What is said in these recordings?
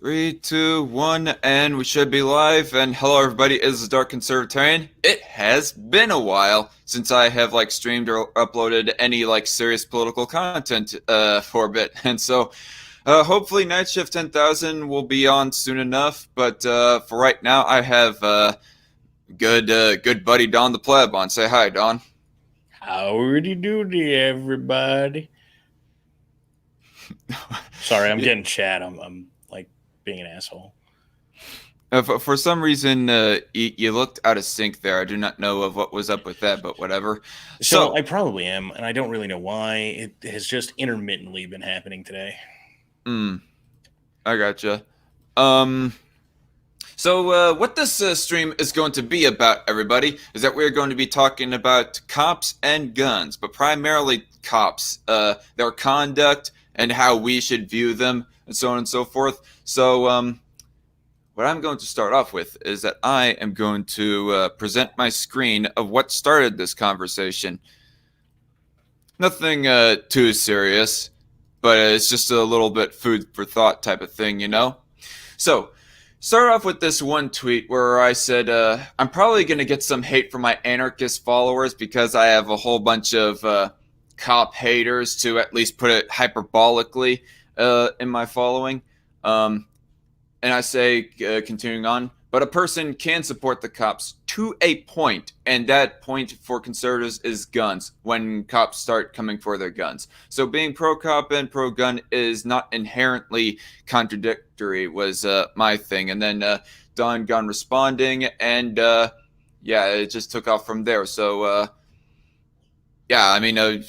Three, two, one, and we should be live. And hello, everybody. This is Dark Conservatarian. It has been a while since I have streamed or uploaded any serious political content for a bit, and so hopefully Night Shift 10,000 will be on soon enough. But for right now, I have good buddy Don the Pleb on. Say hi, Don. Howdy doody, everybody. Sorry, I'm getting chat. I'm like being an asshole. For some reason, you looked out of sync there. I do not know of what was up with that, but whatever. So I probably am, and I don't really know why. It has just intermittently been happening today. I gotcha. So what this stream is going to be about, everybody, is that we're going to be talking about cops and guns, but primarily cops, their conduct and how we should view them, and so on and so forth. So what I'm going to start off with is that I am going to present my screen of what started this conversation. Nothing too serious, but it's just a little bit food for thought type of thing, you know? So, start off with this one tweet where I said, I'm probably going to get some hate from my anarchist followers because I have a whole bunch of cop haters, to at least put it hyperbolically, in my following. And I say, continuing on, but a person can support the cops to a point, and that point for conservatives is guns, when cops start coming for their guns. So being pro-cop and pro-gun is not inherently contradictory, was my thing. And then Don Gunn responding, and yeah, it just took off from there. So yeah, I mean,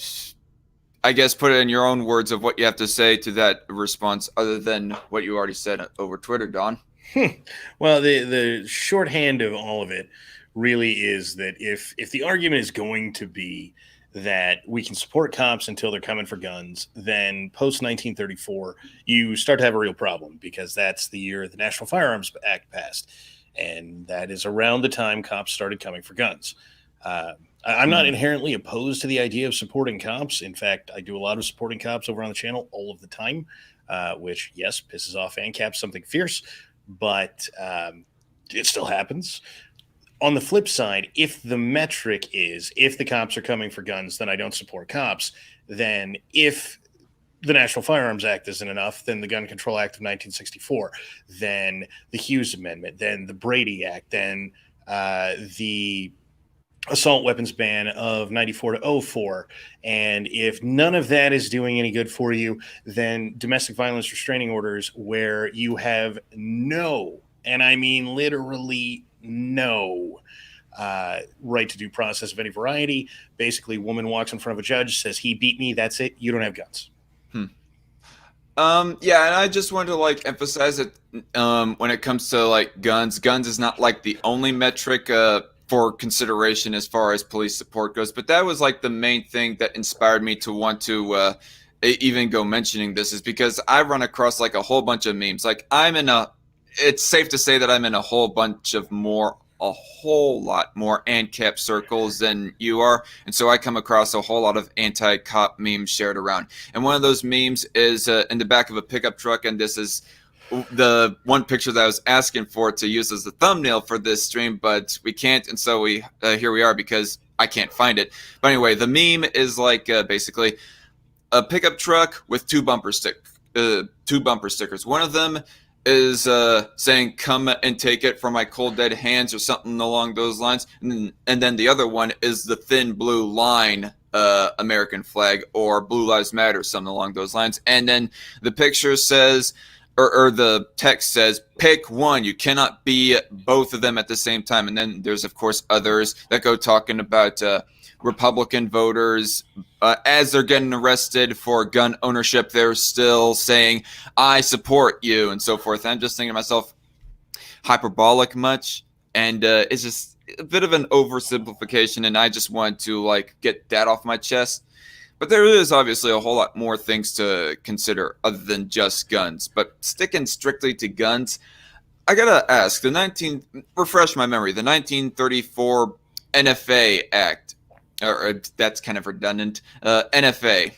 I guess put it in your own words of what you have to say to that response, other than what you already said over Twitter, Don. Well, the shorthand of all of it really is that if the argument is going to be that we can support cops until they're coming for guns, then post 1934, you start to have a real problem, because that's the year the National Firearms Act passed. And that is around the time cops started coming for guns. I'm not inherently opposed to the idea of supporting cops. In fact, I do a lot of supporting cops over on the channel all of the time, which, yes, pisses off ANCAP something fierce, but it still happens. On the flip side, if the metric is if the cops are coming for guns, then I don't support cops. Then if the National Firearms Act isn't enough, then the Gun Control Act of 1964, then the Hughes Amendment, then the Brady Act, then the assault weapons ban of 94 to 04. And if none of that is doing any good for you, then domestic violence restraining orders, where you have no, and I mean literally no, right to due process of any variety. Basically, woman walks in front of a judge, says he beat me, that's it, you don't have guns. Yeah, and I just wanted to emphasize that when it comes to guns is not the only metric for consideration as far as police support goes, but that was the main thing that inspired me to want to even go mentioning this, is because I run across a whole bunch of memes. It's safe to say that I'm in a whole lot more ANCAP circles than you are, and so I come across a whole lot of anti-cop memes shared around. And one of those memes is in the back of a pickup truck, and this is the one picture that I was asking for to use as the thumbnail for this stream, but we can't, and so here we are, because I can't find it. But anyway, the meme is basically a pickup truck with two bumper stickers. One of them is saying "come and take it from my cold dead hands" or something along those lines, and then the other one is the thin blue line American flag, or Blue Lives Matter, something along those lines. And then the picture says, or the text says, pick one. You cannot be both of them at the same time. And then there's, of course, others that go talking about Republican voters. As they're getting arrested for gun ownership, they're still saying, I support you, and so forth. And I'm just thinking to myself, hyperbolic much? And it's just a bit of an oversimplification, and I just want to get that off my chest. But there is obviously a whole lot more things to consider other than just guns. But sticking strictly to guns, I gotta ask, refresh my memory, the 1934 NFA Act, or that's kind of redundant, NFA.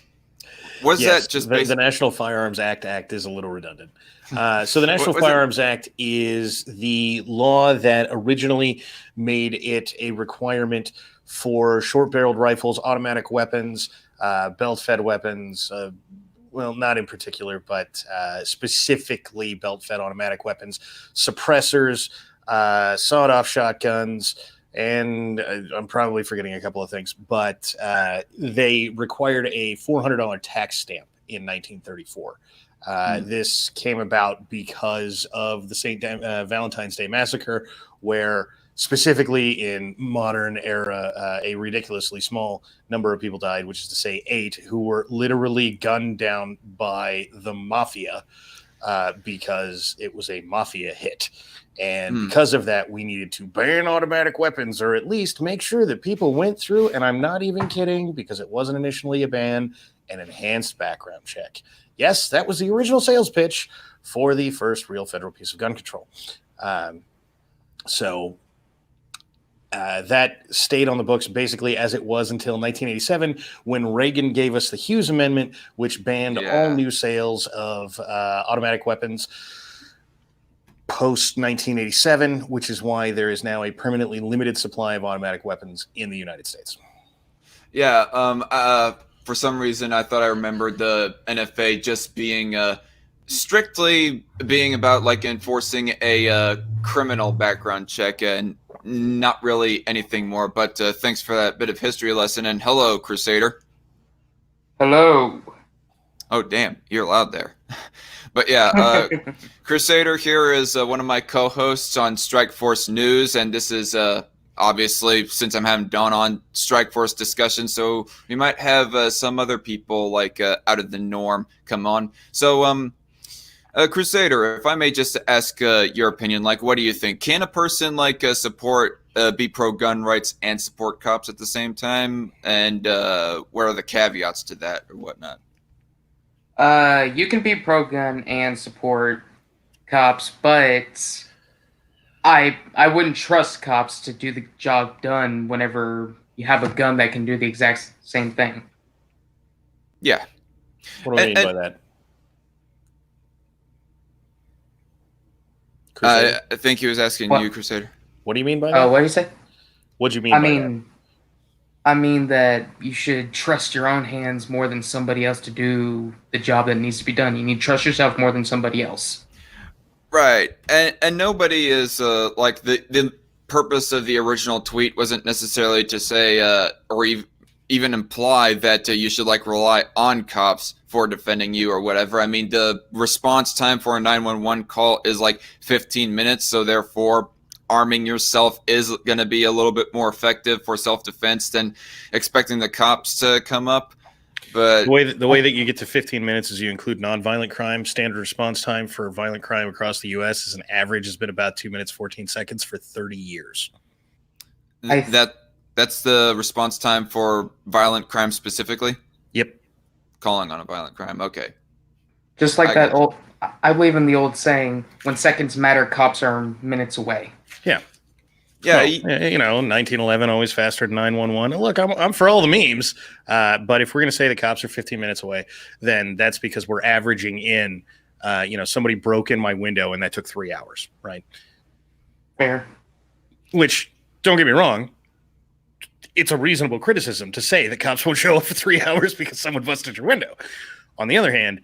Was Yes, that just the National Firearms Act is a little redundant. So the National Firearms Act is the law that originally made it a requirement for short-barreled rifles, automatic weapons, belt-fed weapons, well, not in particular, but specifically belt-fed automatic weapons, suppressors, sawed-off shotguns, and I'm probably forgetting a couple of things, but they required a $400 tax stamp in 1934. This came about because of the Valentine's Day Massacre, where specifically in modern era, a ridiculously small number of people died, which is to say 8, who were literally gunned down by the mafia because it was a mafia hit. And because of that, we needed to ban automatic weapons, or at least make sure that people went through, and I'm not even kidding, because it wasn't initially a ban, an enhanced background check. Yes, that was the original sales pitch for the first real federal piece of gun control. So that stayed on the books basically as it was until 1987, when Reagan gave us the Hughes Amendment, which banned all new sales of automatic weapons post 1987, which is why there is now a permanently limited supply of automatic weapons in the United States. Yeah. For some reason, I thought I remembered the NFA just being strictly being about like enforcing a criminal background check and not really anything more. But thanks for that bit of history lesson. And hello, Crusader. Hello. Oh, damn, you're loud there. But yeah, Crusader here is one of my co-hosts on Strike Force News, and this is obviously, since I'm having Don on, Strike Force discussion, so we might have some other people like out of the norm come on. So, Crusader, if I may just ask your opinion, like, what do you think? Can a person like be pro-gun rights and support cops at the same time? And what are the caveats to that or whatnot? You can be pro-gun and support cops, but I wouldn't trust cops to do the job done whenever you have a gun that can do the exact same thing. Yeah. What do I mean by that? Crusader? I think he was asking you, Crusader. What do you mean by that? Oh, what do you say? What do you mean by that? I mean that you should trust your own hands more than somebody else to do the job that needs to be done. You need to trust yourself more than somebody else. Right. And nobody is like the purpose of the original tweet wasn't necessarily to say or even imply that you should like rely on cops for defending you or whatever. I mean, the response time for a 911 call is like 15 minutes, so therefore arming yourself is going to be a little bit more effective for self-defense than expecting the cops to come up. But the way that you get to 15 minutes is you include nonviolent crime. Standard response time for violent crime across the U.S. is an average has been about 2 minutes 14 seconds for 30 years. That's the response time for violent crime specifically? Yep. Calling on a violent crime. Okay. Just like I believe in the old saying, when seconds matter, cops are minutes away. Yeah. Yeah. Well, 1911 always faster than 911. Look, I'm for all the memes, but if we're going to say the cops are 15 minutes away, then that's because we're averaging in, somebody broke in my window and that took 3 hours, right? Fair. Which, don't get me wrong, it's a reasonable criticism to say that cops won't show up for 3 hours because someone busted your window. On the other hand,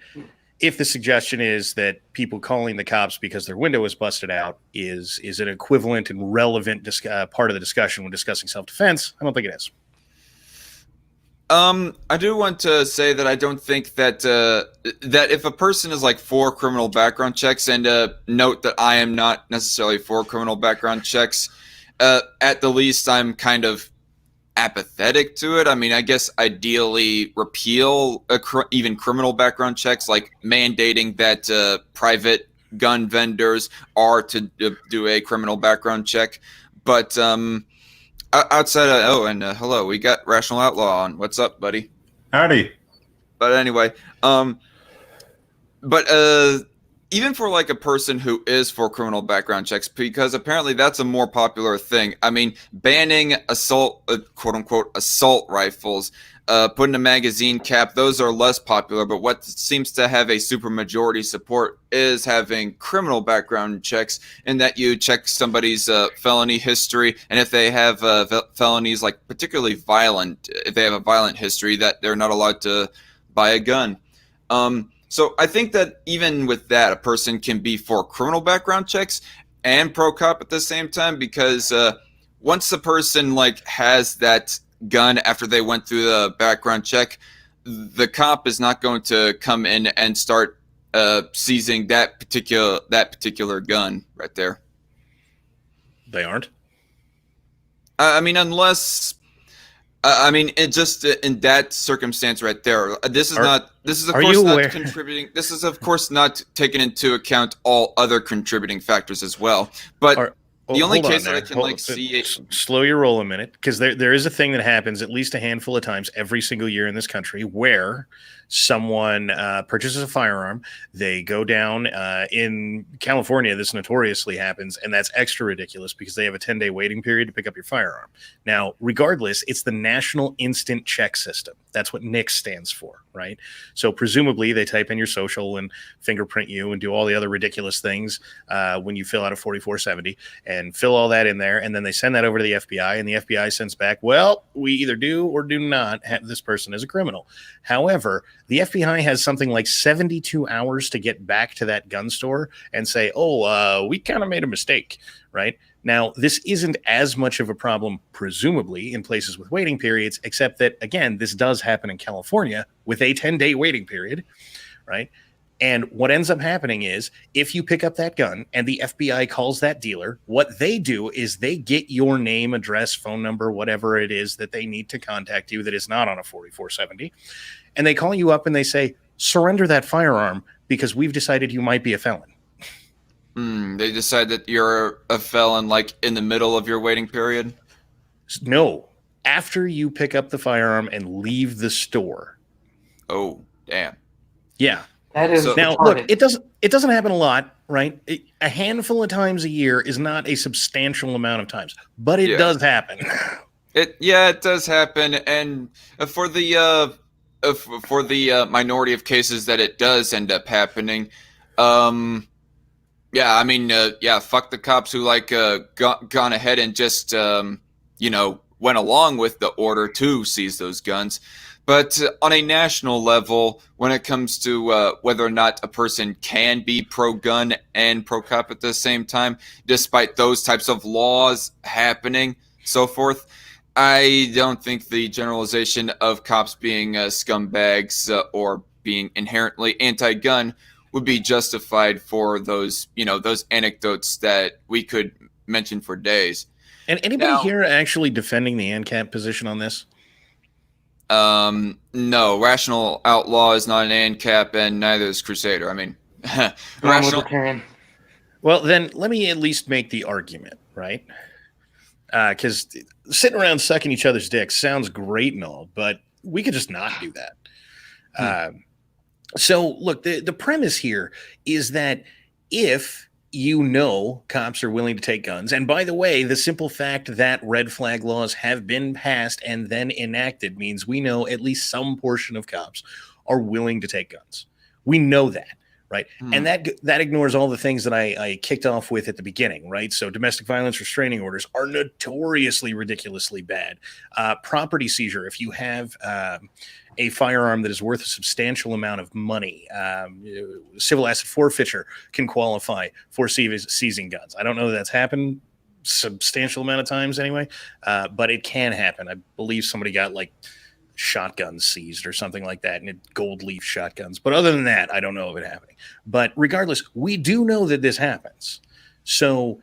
if the suggestion is that people calling the cops because their window was busted out is an equivalent and relevant part of the discussion when discussing self-defense, I don't think it is. I do want to say that I don't think that that if a person is like for criminal background checks, and note that I am not necessarily for criminal background checks, at the least I'm kind of apathetic to it. I mean, I guess ideally repeal even criminal background checks, like mandating that private gun vendors are to do a criminal background check. But outside of hello, we got Rational Outlaw on. What's up, buddy? Howdy. But anyway, even for like a person who is for criminal background checks, because apparently that's a more popular thing. I mean, banning assault, quote unquote, assault rifles, putting a magazine cap, those are less popular. But what seems to have a supermajority support is having criminal background checks, in that you check somebody's felony history, and if they have felonies, like particularly violent, if they have a violent history, that they're not allowed to buy a gun. So I think that even with that, a person can be for criminal background checks and pro cop at the same time, because once a person like has that gun after they went through the background check, the cop is not going to come in and start seizing that particular gun right there. They aren't. I mean, unless. I mean, it just in that circumstance right there. This is of course not contributing. This is of course not taking into account all other contributing factors as well. But the only case that I can see, slow your roll a minute, because there is a thing that happens at least a handful of times every single year in this country where someone purchases a firearm, they go down in California. This notoriously happens, and that's extra ridiculous because they have a 10-day waiting period to pick up your firearm. Now, regardless, it's the National Instant Check System. That's what NICS stands for, right? So presumably they type in your social and fingerprint you and do all the other ridiculous things when you fill out a 4470 and fill all that in there, and then they send that over to the FBI, and the FBI sends back, well, we either do or do not have this person as a criminal. However, the FBI has something like 72 hours to get back to that gun store and say, we kind of made a mistake, right? Now, this isn't as much of a problem, presumably, in places with waiting periods, except that, again, this does happen in California with a 10-day waiting period, right? And what ends up happening is if you pick up that gun and the FBI calls that dealer, what they do is they get your name, address, phone number, whatever it is that they need to contact you that is not on a 4470. And they call you up and they say, surrender that firearm because we've decided you might be a felon. They decide that you're a felon like in the middle of your waiting period? No. After you pick up the firearm and leave the store. Oh, damn. Yeah. That is now. Look, it doesn't happen a lot, right? A handful of times a year is not a substantial amount of times, but it does happen. It does happen, and for the minority of cases that it does end up happening, fuck the cops who gone ahead and just went along with the order to seize those guns. But on a national level, when it comes to whether or not a person can be pro-gun and pro-cop at the same time, despite those types of laws happening, so forth, I don't think the generalization of cops being scumbags or being inherently anti-gun would be justified for those anecdotes that we could mention for days. And anybody here actually defending the ANCAP position on this? No, Rational Outlaw is not an ANCAP, and neither is Crusader. I mean, Rational. Well, then let me at least make the argument, right? Because sitting around sucking each other's dicks sounds great and all, but we could just not do that. So, look, the premise here is that if cops are willing to take guns. And by the way, the simple fact that red flag laws have been passed and then enacted means we know at least some portion of cops are willing to take guns. We know that, right? And that ignores all the things that I kicked off with at the beginning, right? So domestic violence restraining orders are notoriously ridiculously bad. Property seizure, if you have a firearm that is worth a substantial amount of money, civil asset forfeiture can qualify for seizing guns. I don't know that that's happened substantial amount of times anyway, but it can happen. I believe somebody got shotguns seized or something like that, and gold leaf shotguns. But other than that, I don't know of it happening. But regardless, we do know that this happens. So,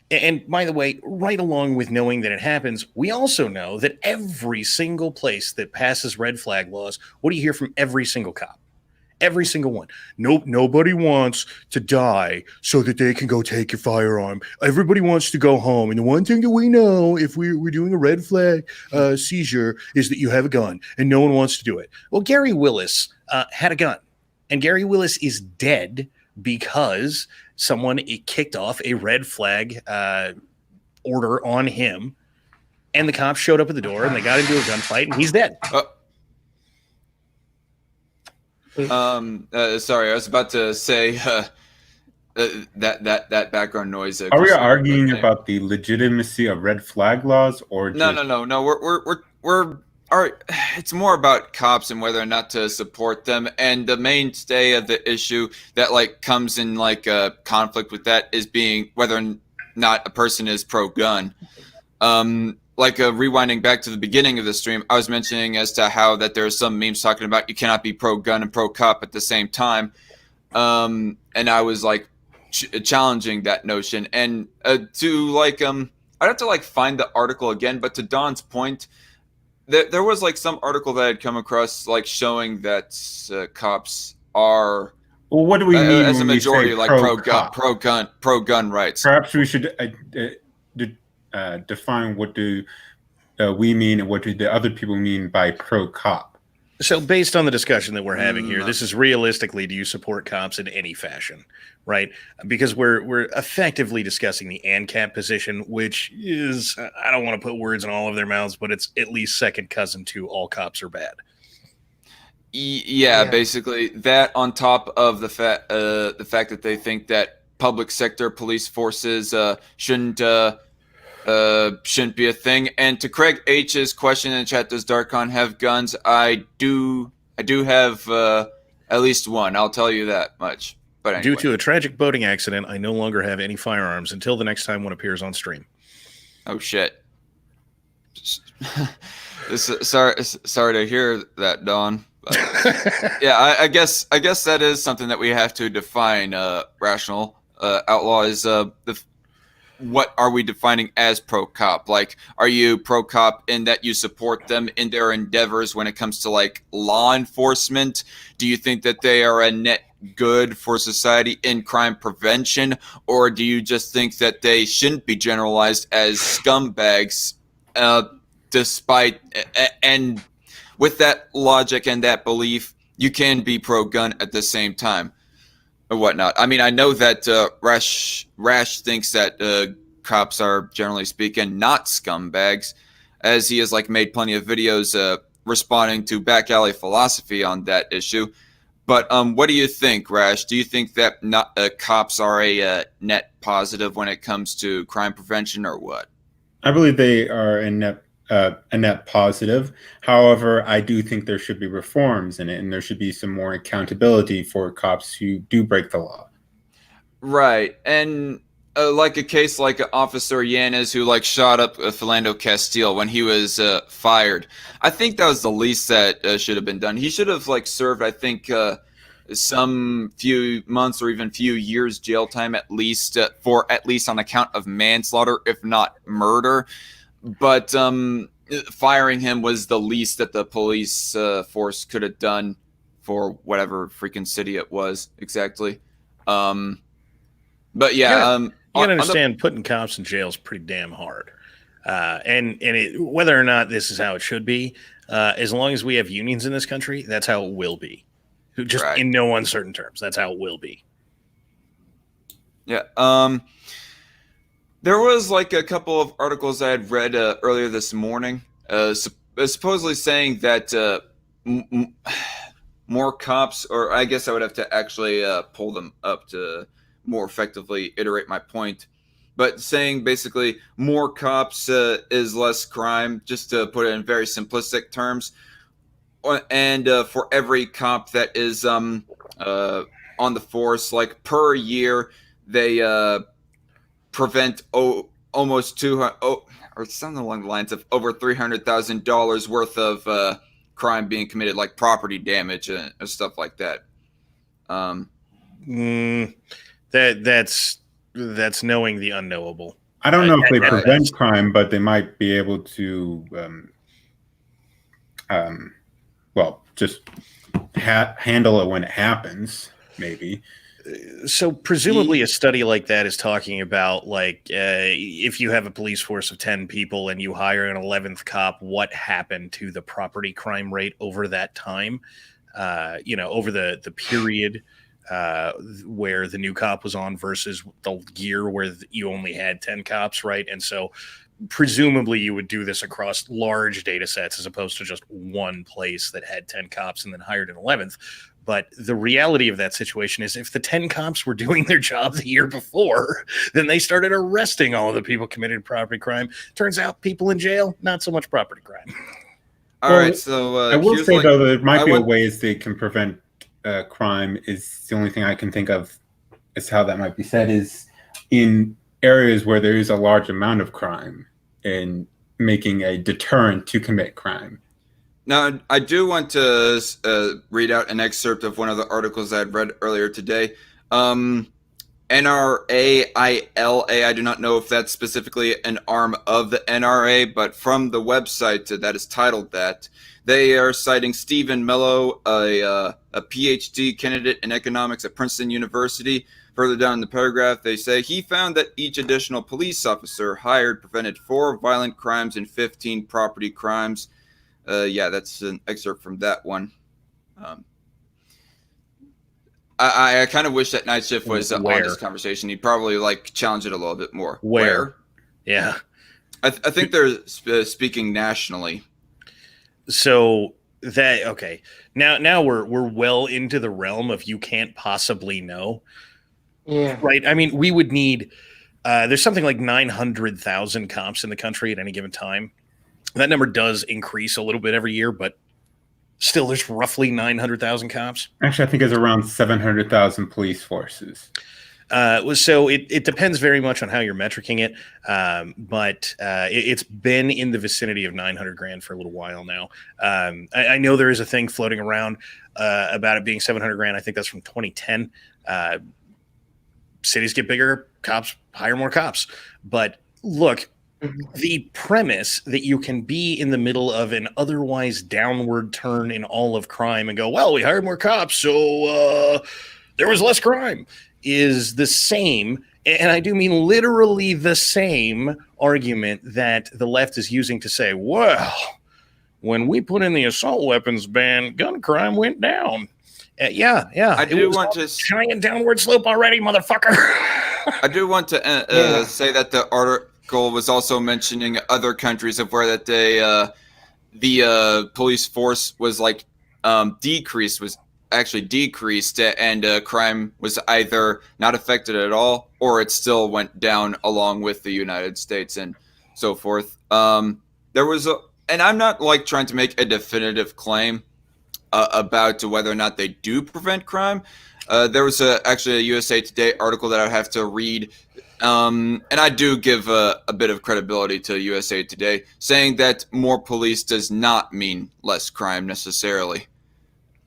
and by the way, right along with knowing that it happens, we also know that every single place that passes red flag laws, what do you hear from every single cop? Every single one. Nope, nobody wants to die so that they can go take your firearm. Everybody wants to go home. And the one thing that we know if we're doing a red flag seizure is that you have a gun, and no one wants to do it. Well, Gary Willis had a gun, and Gary Willis is dead because someone kicked off a red flag order on him, and the cops showed up at the door and they got into a gunfight and he's dead. Sorry, I was about to say that background noise. Are we arguing about the legitimacy of red flag laws, or just... No? We're it's more about cops and whether or not to support them, and the mainstay of the issue that like comes in like a conflict with that is being whether or not a person is pro-gun. Rewinding back to the beginning of the stream, I was mentioning as to how that there are some memes talking about you cannot be pro-gun and pro-cop at the same time, and I was like challenging that notion. And I'd have to like find the article again, but to Don's point, there was like some article that I'd come across like showing that cops are. Well, what do we mean as a majority like pro-gun rights? Perhaps we should define what do we mean and what do the other people mean by pro-cop. So based on the discussion that we're having here, this is realistically, do you support cops in any fashion, right? Because we're effectively discussing the ANCAP position, which is, I don't want to put words in all of their mouths, but it's at least second cousin to all cops are bad. Yeah, basically that on top of the fact that they think that public sector police forces shouldn't be a thing. And to Craig H's question in the chat, does Darkon have guns? I do have at least one. I'll tell you that much. But anyway. Due to a tragic boating accident, I no longer have any firearms until the next time one appears on stream. Oh shit. Sorry to hear that, Don. But, yeah, I guess that is something that we have to define. Rational outlaw is what are we defining as pro-cop? Like, are you pro-cop in that you support them in their endeavors when it comes to like law enforcement? Do you think that they are a net good for society in crime prevention, or do you just think that they shouldn't be generalized as scumbags? Despite and with that logic and that belief, you can be pro-gun at the same time. Or whatnot. I mean, I know that Rash thinks that cops are, generally speaking, not scumbags, as he has like made plenty of videos responding to back alley philosophy on that issue. But what do you think, Rash? Do you think that cops are a net positive when it comes to crime prevention, or what? I believe they are a net positive. However, I do think there should be reforms in it, and there should be some more accountability for cops who do break the law. Right, and like a case like Officer Yanez, who like shot up Philando Castile when he was fired. I think that was the least that should have been done. He should have like served, I think, some few months or even few years jail time at least on account of manslaughter, if not murder. But firing him was the least that the police force could have done for whatever freaking city it was exactly. But yeah, you gotta understand putting cops in jail is pretty damn hard. And whether or not this is how it should be, as long as we have unions in this country, that's how it will be. Just right. In no uncertain terms, that's how it will be. Yeah. There was like a couple of articles I had read earlier this morning, supposedly saying that more cops, or I guess I would have to actually pull them up to more effectively iterate my point, but saying basically more cops is less crime, just to put it in very simplistic terms. And for every cop that is on the force, like per year, they prevent almost or something along the lines of over $300,000 worth of crime being committed, like property damage and stuff like that. That's knowing the unknowable. I don't know if they prevent crime, but they might be able to, just handle it when it happens, maybe. So presumably a study like that is talking about like if you have a police force of 10 people and you hire an 11th cop, what happened to the property crime rate over that time, over the period where the new cop was on versus the year where you only had 10 cops, right? And so presumably you would do this across large data sets as opposed to just one place that had 10 cops and then hired an 11th. But the reality of that situation is if the 10 cops were doing their job the year before, then they started arresting all of the people committing property crime. Turns out people in jail, not so much property crime. All right, so I will say, though, there might be ways they can prevent crime. Is the only thing I can think of is how that might be said is in areas where there is a large amount of crime and making a deterrent to commit crime. Now, I do want to read out an excerpt of one of the articles I had read earlier today. NRA, ILA, I do not know if that's specifically an arm of the NRA, but from the website that is titled that, they are citing Stephen Mello, a PhD candidate in economics at Princeton University. Further down in the paragraph, they say he found that each additional police officer hired prevented 4 violent crimes and 15 property crimes. Yeah, that's an excerpt from that one. I kind of wish that Night Shift was on this conversation. He'd probably challenge it a little bit more. Where? Yeah. I think they're speaking nationally. So that, okay. Now we're well into the realm of you can't possibly know. Yeah. Right. I mean, we would need, there's something like 900,000 cops in the country at any given time. That number does increase a little bit every year, but still there's roughly 900,000 cops. Actually, I think it's around 700,000 police forces. So it depends very much on how you're metricing it. But it's been in the vicinity of 900 grand for a little while now. I know there is a thing floating around about it being 700 grand. I think that's from 2010. Cities get bigger, cops hire more cops. But look, the premise that you can be in the middle of an otherwise downward turn in all of crime and go, well, we hired more cops, so there was less crime, is the same, and I do mean literally the same argument that the left is using to say, well, when we put in the assault weapons ban, gun crime went down. Yeah. I do want to giant downward slope already, motherfucker. I do want to say that the article was also mentioning other countries of where that the police force was decreased, and crime was either not affected at all or it still went down along with the United States and so forth. There was and I'm not trying to make a definitive claim about whether or not they do prevent crime. There was actually a USA Today article that I have to read, and I do give a bit of credibility to USA Today, saying that more police does not mean less crime necessarily.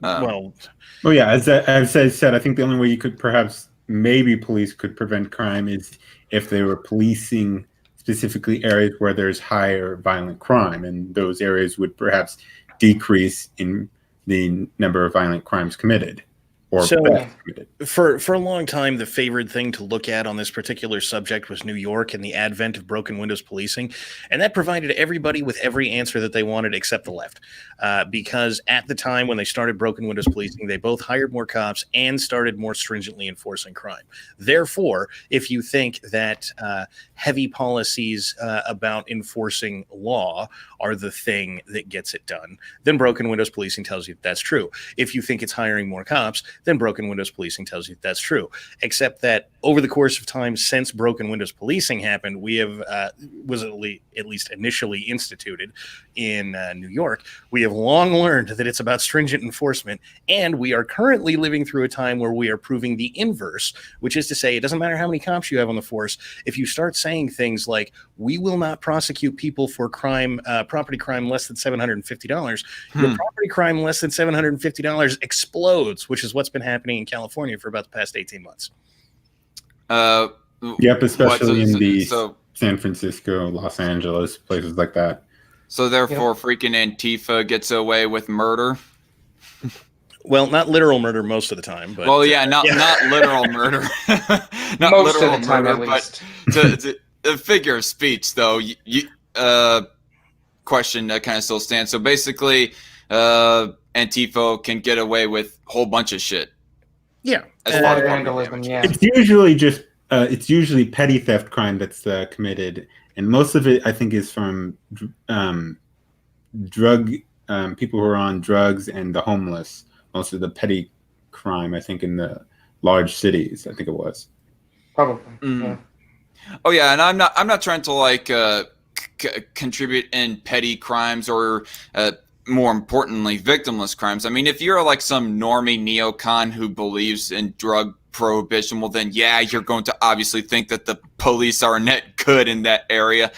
Well, yeah, as I said, I think the only way you could police could prevent crime is if they were policing specifically areas where there's higher violent crime, and those areas would perhaps decrease in the number of violent crimes committed. For a long time, the favored thing to look at on this particular subject was New York and the advent of broken windows policing, and that provided everybody with every answer that they wanted except the left. Because at the time when they started broken windows policing, they both hired more cops and started more stringently enforcing crime. Therefore, if you think that heavy policies about enforcing law are the thing that gets it done, then broken windows policing tells you that's true. If you think it's hiring more cops, then broken windows policing tells you that's true. Except that over the course of time since broken windows policing happened, we have was at least initially instituted in New York, we have long learned that it's about stringent enforcement, and we are currently living through a time where we are proving the inverse, which is to say it doesn't matter how many cops you have on the force. If you start saying things like, we will not prosecute people for crime, property crime less than $750, your property crime less than $750 explodes, which is what's been happening in California for about the past 18 months. Yep, especially in San Francisco, Los Angeles, places like that. So therefore, freaking Antifa gets away with murder? Well, not literal murder most of the time. But, not literal murder. Not most literal of the time, murder, at least. But a figure of speech, though, question that kind of still stands. So basically, Antifa can get away with a whole bunch of shit. Yeah, as A far lot of as vandalism, yeah. It's usually just it's usually petty theft crime that's committed, and most of it I think is from drug people who are on drugs and the homeless. Most of the petty crime, I think, in the large cities. I think it was. Probably, Mm. yeah. Oh yeah, and I'm not trying to like contribute in petty crimes or more importantly victimless crimes. I mean, if you're like some normie neocon who believes in drug prohibition, well then yeah, you're going to obviously think that the police are net good in that area.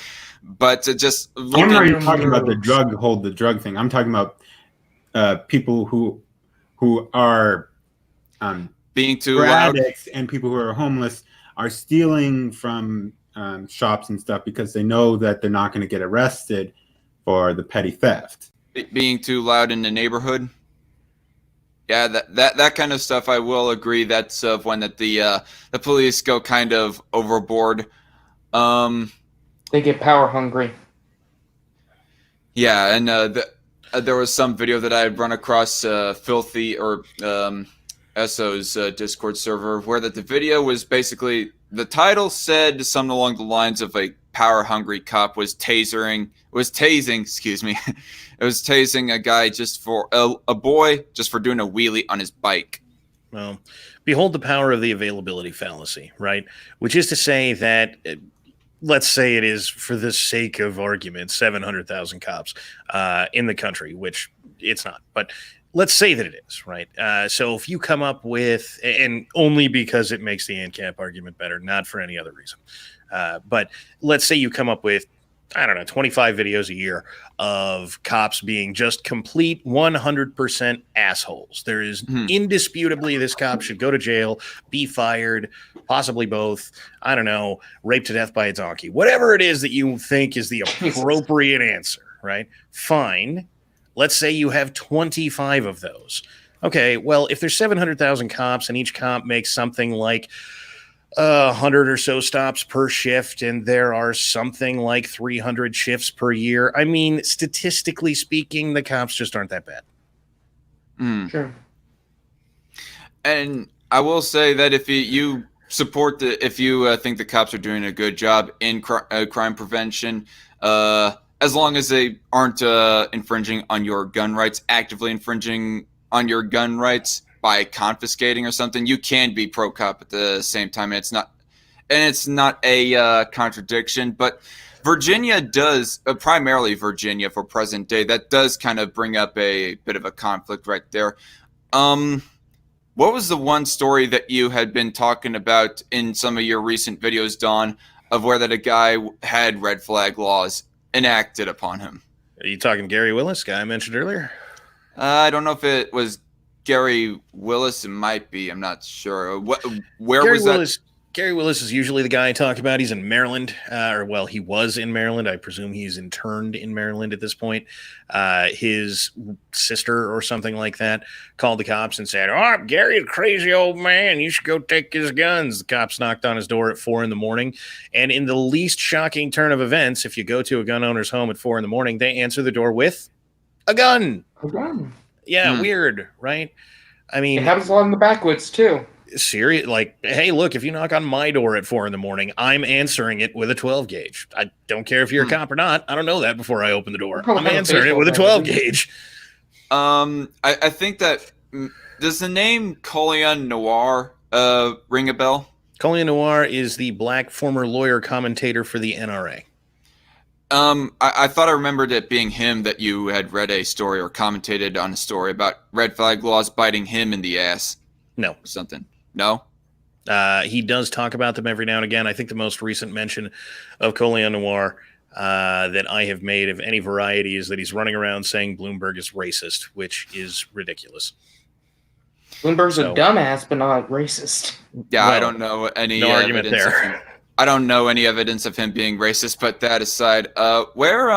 But just I'm not even talking about the drugs. drug thing. I'm talking about people who are being too drug loud. addicts and people who are homeless are stealing from shops and stuff because they know that they're not going to get arrested for the petty theft. Being too loud in the neighborhood. Yeah, that kind of stuff. I will agree. That's when that the police go kind of overboard. They get power hungry. Yeah, and there was some video that I had run across Filthy or Esso's Discord server where that the video was basically the title said something along the lines of a power hungry cop was tasing, excuse me, it was tasing a guy just for a boy just for doing a wheelie on his bike. Well, behold the power of the availability fallacy, right? Which is to say that. Let's say it is, for the sake of argument, 700,000 cops in the country, which it's not. But let's say that it is, right? So if you come up with, and only because it makes the ANCAP argument better, not for any other reason. But let's say you come up with, I don't know, 25 videos a year of cops being just complete 100% assholes. There is indisputably this cop should go to jail, be fired, possibly both. I don't know, raped to death by a donkey. Whatever it is that you think is the appropriate answer, right? Fine. Let's say you have 25 of those. Okay, well, if there's 700,000 cops and each cop makes something like 100 or so stops per shift, and there are something like 300 shifts per year. I mean, statistically speaking, the cops just aren't that bad. Sure. And I will say that if you support if you think the cops are doing a good job in crime prevention, as long as they aren't infringing on your gun rights, actively infringing on your gun rights by confiscating or something, you can be pro cop at the same time. It's not a contradiction, but Virginia does primarily Virginia for present day. That does kind of bring up a bit of a conflict right there. What was the one story that you had been talking about in some of your recent videos, Don, of where that a guy had red flag laws enacted upon him? Are you talking Gary Willis, guy I mentioned earlier? I don't know if it was Gary Willis. It might be. I'm not sure. Where Gary was Willis, that? Gary Willis is usually the guy I talk about. He's in Maryland, he was in Maryland. I presume he's interned in Maryland at this point. His sister or something like that called the cops and said, "Oh, Gary's a crazy old man. You should go take his guns." The cops knocked on his door at 4 a.m. And in the least shocking turn of events, if you go to a gun owner's home at 4 a.m, they answer the door with a gun. A gun. Yeah, weird, right? I mean, it happens a lot in the backwoods too. Serious, like, hey, look, if you knock on my door at 4 a.m, I'm answering it with a 12 gauge. I don't care if you're a cop or not. I don't know that before I open the door. I'm answering it with a 12 gauge. I think that does the name Colion Noir ring a bell? Colion Noir is the black former lawyer commentator for the NRA. I thought I remembered it being him that you had read a story or commentated on a story about red flag laws biting him in the ass. No. Or something. No? He does talk about them every now and again. I think the most recent mention of Colion Noir that I have made of any variety is that he's running around saying Bloomberg is racist, which is ridiculous. Bloomberg's a dumbass, but not racist. Yeah, well, I don't know any no argument there. I don't know any evidence of him being racist, but that aside, where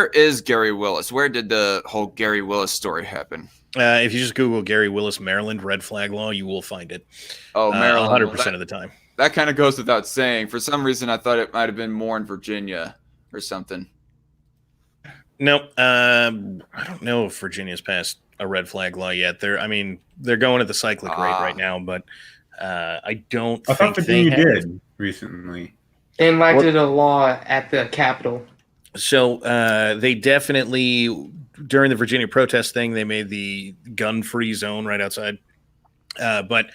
is Gary Willis? Where did the whole Gary Willis story happen? If you just Google Gary Willis, Maryland, red flag law, you will find it. Oh, Maryland. 100% of the time. That kind of goes without saying. For some reason, I thought it might have been more in Virginia or something. No, I don't know if Virginia's passed a red flag law yet. They're going at the cyclic rate right now, but I don't I think thought they Virginia have. did recently. They enacted a law at the Capitol. So they definitely, during the Virginia protest thing, they made the gun-free zone right outside. But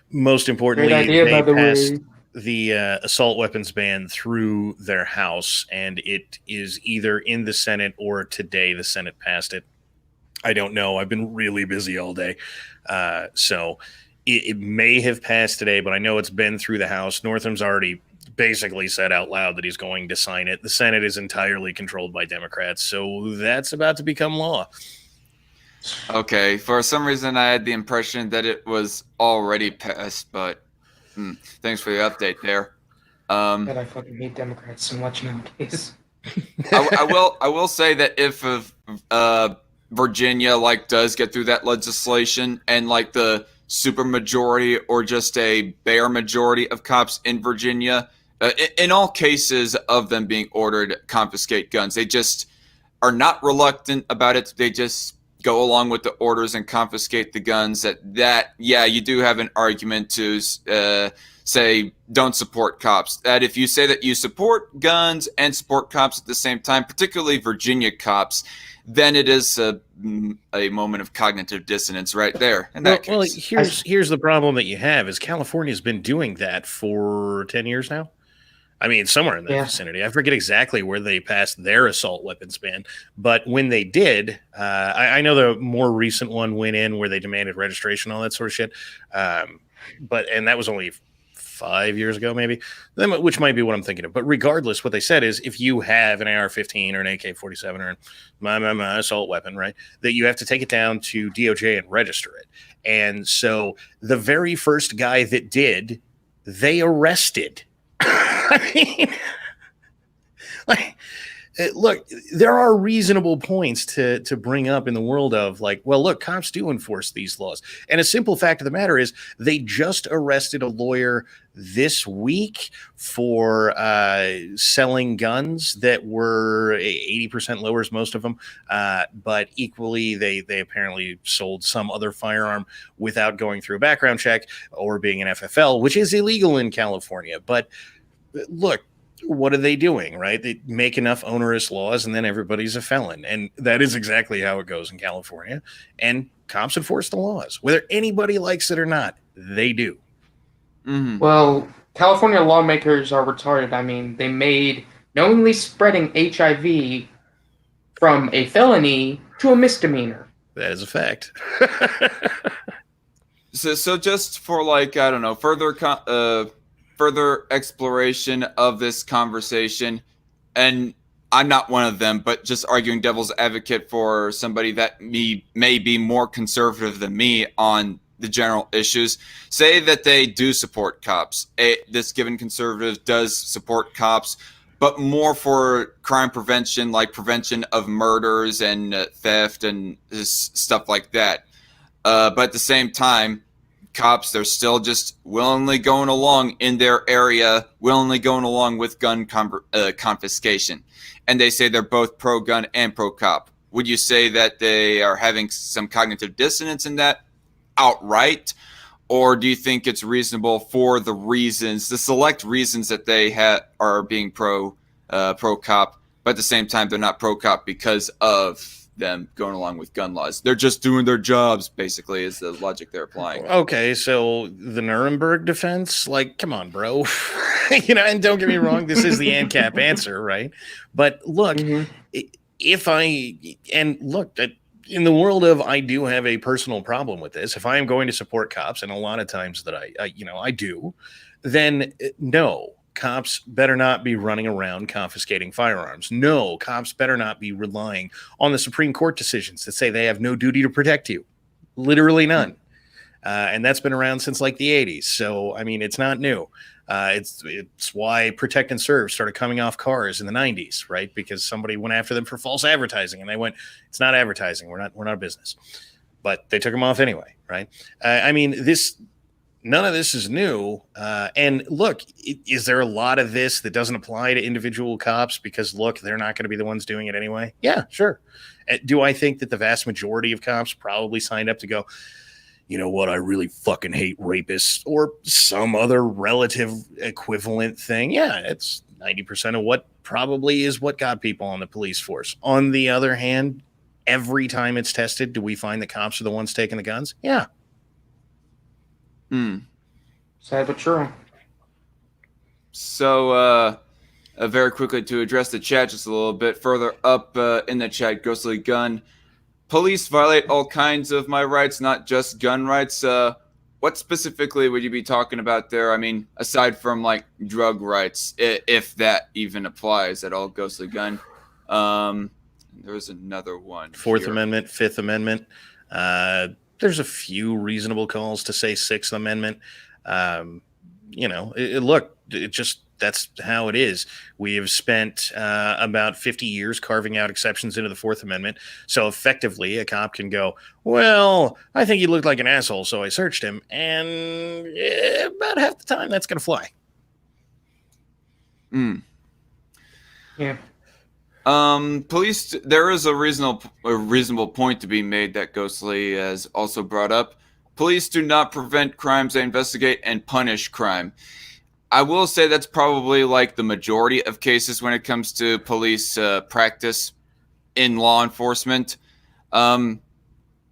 most importantly, Great idea, they by the passed way. the assault weapons ban through their House, and it is either in the Senate or today the Senate passed it. I don't know. I've been really busy all day. So it may have passed today, but I know it's been through the House. Northam's already basically said out loud that he's going to sign it. The Senate is entirely controlled by Democrats, so that's about to become law. Okay, for some reason I had the impression that it was already passed, but thanks for the update there. God, I fucking hate Democrats so much nowadays. I will say that if Virginia does get through that legislation and the super majority or just a bare majority of cops in Virginia, in all cases of them being ordered to confiscate guns, they just are not reluctant about it. They just go along with the orders and confiscate the guns. Yeah, you do have an argument to say don't support cops. That if you say that you support guns and support cops at the same time, particularly Virginia cops, then it is a moment of cognitive dissonance right there. In that case. Here's the problem that you have is California's been doing that for 10 years now. I mean, somewhere in that vicinity. I forget exactly where they passed their assault weapons ban, but when they did, I know the more recent one went in where they demanded registration, all that sort of shit. And that was only 5 years ago, maybe, which might be what I'm thinking of. But regardless, what they said is if you have an AR-15 or an AK-47 or my assault weapon, right, that you have to take it down to DOJ and register it. And so the very first guy that did, they arrested. I mean, look, there are reasonable points to bring up in the world of look, cops do enforce these laws. And a simple fact of the matter is they just arrested a lawyer this week for selling guns that were 80% lowers, most of them. But equally, they apparently sold some other firearm without going through a background check or being an FFL, which is illegal in California. But look, what are they doing, right? They make enough onerous laws and then everybody's a felon. And that is exactly how it goes in California. And cops enforce the laws. Whether anybody likes it or not, they do. Mm-hmm. Well, California lawmakers are retarded. I mean, they made knowingly spreading HIV from a felony to a misdemeanor. That is a fact. So just for I don't know, further exploration of this conversation, and I'm not one of them, but just arguing devil's advocate for somebody that may be more conservative than me on the general issues, say that they do support cops. This given conservative does support cops, but more for crime prevention, like prevention of murders and theft and stuff like that. But at the same time, cops, they're still just willingly going along in their area, willingly going along with gun confiscation. And they say they're both pro-gun and pro-cop. Would you say that they are having some cognitive dissonance in that outright? Or do you think it's reasonable for the select reasons that they are being pro-cop, but at the same time they're not pro-cop because of them going along with gun laws? They're just doing their jobs, basically, is the logic they're applying. Okay, so the Nuremberg defense, come on, bro. And don't get me wrong, this is the ANCAP answer, right? But look, in the world of, I do have a personal problem with this. If I am going to support cops, and a lot of times that I do, then no. Cops better not be running around confiscating firearms. No, cops better not be relying on the Supreme Court decisions that say they have no duty to protect you. Literally none. And that's been around since the 80s. So, I mean, it's not new. It's why protect and serve started coming off cars in the 90s, right? Because somebody went after them for false advertising and they went, it's not advertising. We're not a business. But they took them off anyway, right? I mean, none of this is new. And look, is there a lot of this that doesn't apply to individual cops because, look, they're not going to be the ones doing it anyway? Yeah, sure. Do I think that the vast majority of cops probably signed up to go, you know what, I really fucking hate rapists or some other relative equivalent thing? Yeah, it's 90% of what probably is what got people on the police force. On the other hand, every time it's tested, do we find the cops are the ones taking the guns? Yeah. Sad but true. So, very quickly to address the chat just a little bit further up in the chat, Ghostly Gun. Police violate all kinds of my rights, not just gun rights. What specifically would you be talking about there? I mean, aside from like drug rights, if that even applies at all, Ghostly Gun. There's another one. Fourth Amendment, Fifth Amendment. There's a few reasonable calls to say Sixth Amendment. Look, it just that's how it is. We have spent about 50 years carving out exceptions into the Fourth Amendment. So effectively, a cop can go, well, I think he looked like an asshole, so I searched him. And about half the time, that's going to fly. Yeah. Police, there is a reasonable point to be made that Ghostly has also brought up. Police do not prevent crimes, they investigate and punish crime. I will say that's probably like the majority of cases when it comes to police practice in law enforcement. But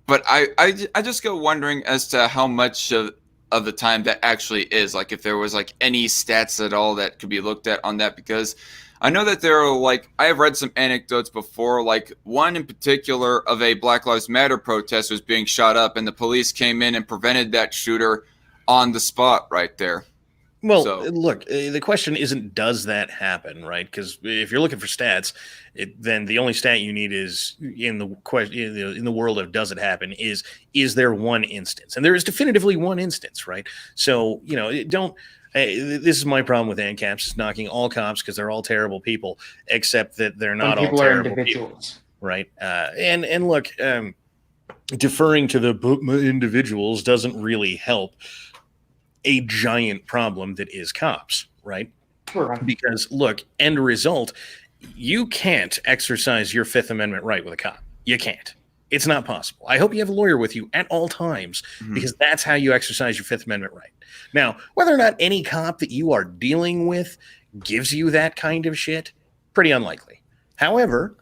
I just go wondering as to how much of the time that actually is. Like if there was like any stats at all that could be looked at on that, because I know that there are like, I have read some anecdotes before, like one in particular of a Black Lives Matter protest was being shot up and the police came in and prevented that shooter on the spot right there. Well, look, the question isn't does that happen, right? Because if you're looking for stats, then the only stat you need is in the question in the world of does it happen is there one instance, and there is definitively one instance, right? So this is my problem with ANCAPs, knocking all cops because they're all terrible people, except that they're not all terrible individuals, right? And look, deferring to the individuals doesn't really help a giant problem that is cops, right? Sure. Because look, end result, you can't exercise your Fifth Amendment right with a cop. You can't. It's not possible. I hope you have a lawyer with you at all times, because that's how you exercise your Fifth Amendment right. Now, whether or not any cop that you are dealing with gives you that kind of shit, pretty unlikely. However,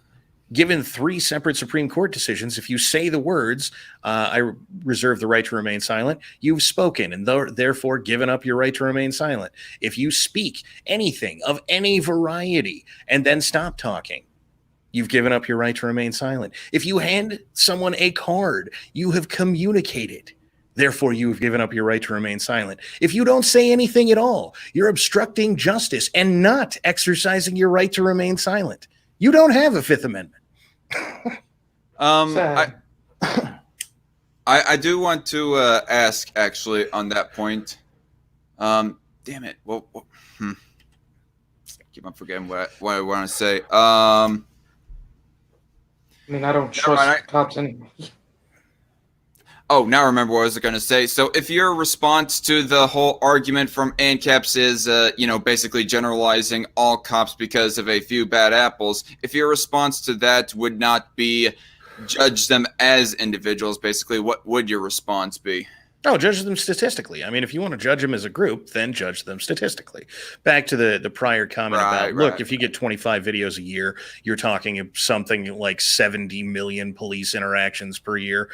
given 3 separate Supreme Court decisions, if you say the words, I reserve the right to remain silent, you've spoken and therefore given up your right to remain silent. If you speak anything of any variety and then stop talking, you've given up your right to remain silent. If you hand someone a card, you have communicated. Therefore, you have given up your right to remain silent. If you don't say anything at all, you're obstructing justice and not exercising your right to remain silent. You don't have a Fifth Amendment. I do want to ask actually on that point. Damn it! Keep on forgetting what I want to say. I mean, I don't trust cops anyway. Oh, now I remember what I was going to say. So if your response to the whole argument from ANCAPs is, basically generalizing all cops because of a few bad apples, if your response to that would not be judge them as individuals, basically, what would your response be? No, judge them statistically. I mean, if you want to judge them as a group, then judge them statistically. Back to the prior comment look, if you get 25 videos a year, you're talking something like 70 million police interactions per year.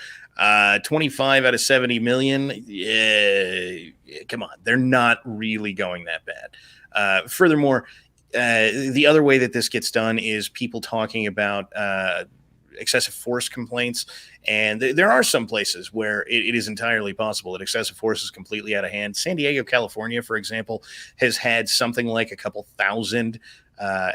25 out of 70 million, come on, they're not really going that bad. Furthermore, the other way that this gets done is people talking about excessive force complaints. And there are some places where it is entirely possible that excessive force is completely out of hand. San Diego, California, for example, has had something like a couple thousand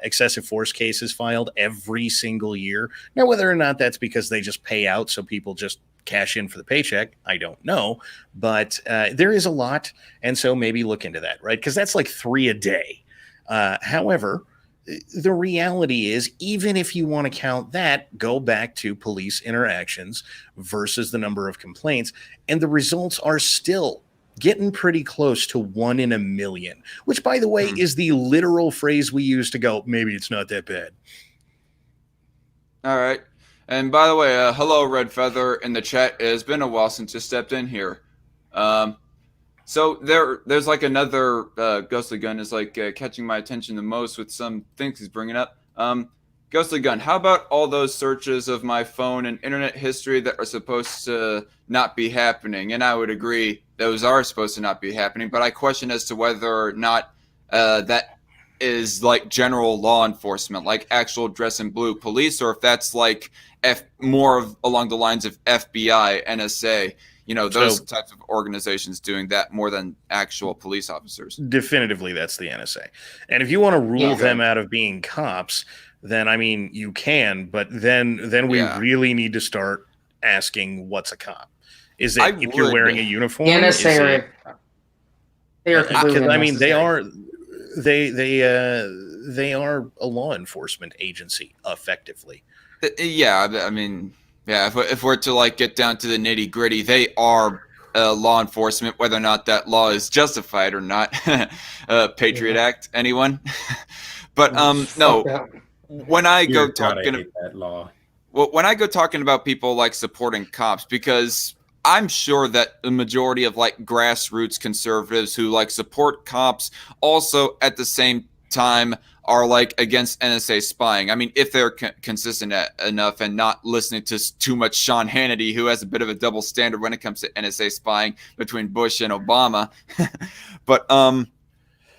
excessive force cases filed every single year. Now, whether or not that's because they just pay out so people just cash in for the paycheck, I don't know. But there is a lot. And so maybe look into that, right? Because that's like 3 a day. However, the reality is, even if you want to count that, go back to police interactions versus the number of complaints, and the results are still getting pretty close to 1 in a million, which, by the way, is the literal phrase we use to go, maybe it's not that bad. All right. And by the way, hello, Red Feather in the chat. It has been a while since you stepped in here. So there's like another Ghostly Gun is like catching my attention the most with some things he's bringing up. Ghostly Gun, how about all those searches of my phone and internet history that are supposed to not be happening? And I would agree those are supposed to not be happening, but I question as to whether or not that is like general law enforcement, like actual dress in blue police, or if that's like more along the lines of FBI, NSA, those types of organizations doing that more than actual police officers. Definitively, that's the NSA. And if you want to rule them out of being cops, then, I mean, you can, but then we really need to start asking what's a cop. Is it if you're wearing a uniform? The NSA they are completely I mean, they are a law enforcement agency, effectively. Yeah, I mean, yeah, if we're to like get down to the nitty gritty, they are law enforcement, whether or not that law is justified or not. Patriot Act, anyone? But no. When I go talking that law, when I go talking about people like supporting cops, because I'm sure that the majority of like grassroots conservatives who like support cops also at the same time are like against NSA spying. I mean, if they're consistent enough and not listening to too much Sean Hannity, who has a bit of a double standard when it comes to NSA spying between Bush and Obama. But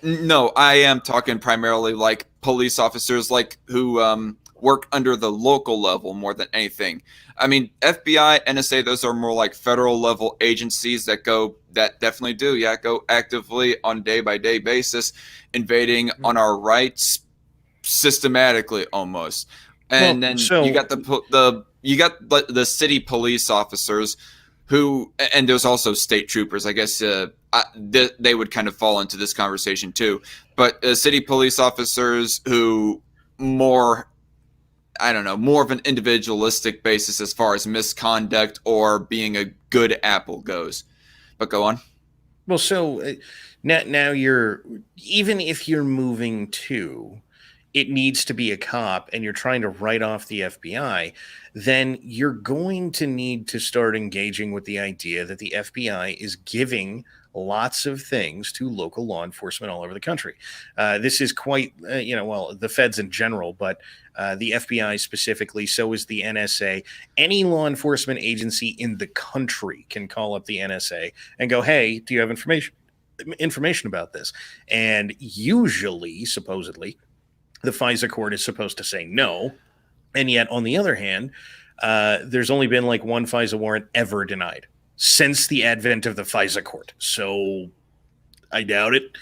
no, I am talking primarily like police officers like who work under the local level more than anything. I mean, FBI, NSA, those are more like federal level agencies that definitely go actively on a day-by-day basis, invading on our rights systematically almost. And then you got the city police officers who, and there's also state troopers, I guess they would kind of fall into this conversation too. But city police officers who more of an individualistic basis as far as misconduct or being a good apple goes. But go on. Well, so now even if you're moving to, it needs to be a cop and you're trying to write off the FBI, then you're going to need to start engaging with the idea that the FBI is giving lots of things to local law enforcement all over the country. This is quite, the feds in general, but the FBI specifically, so is the NSA. Any law enforcement agency in the country can call up the NSA and go, hey, do you have information about this? And usually, supposedly, the FISA court is supposed to say no. And yet, on the other hand, there's only been like one FISA warrant ever denied since the advent of the FISA court. So I doubt it.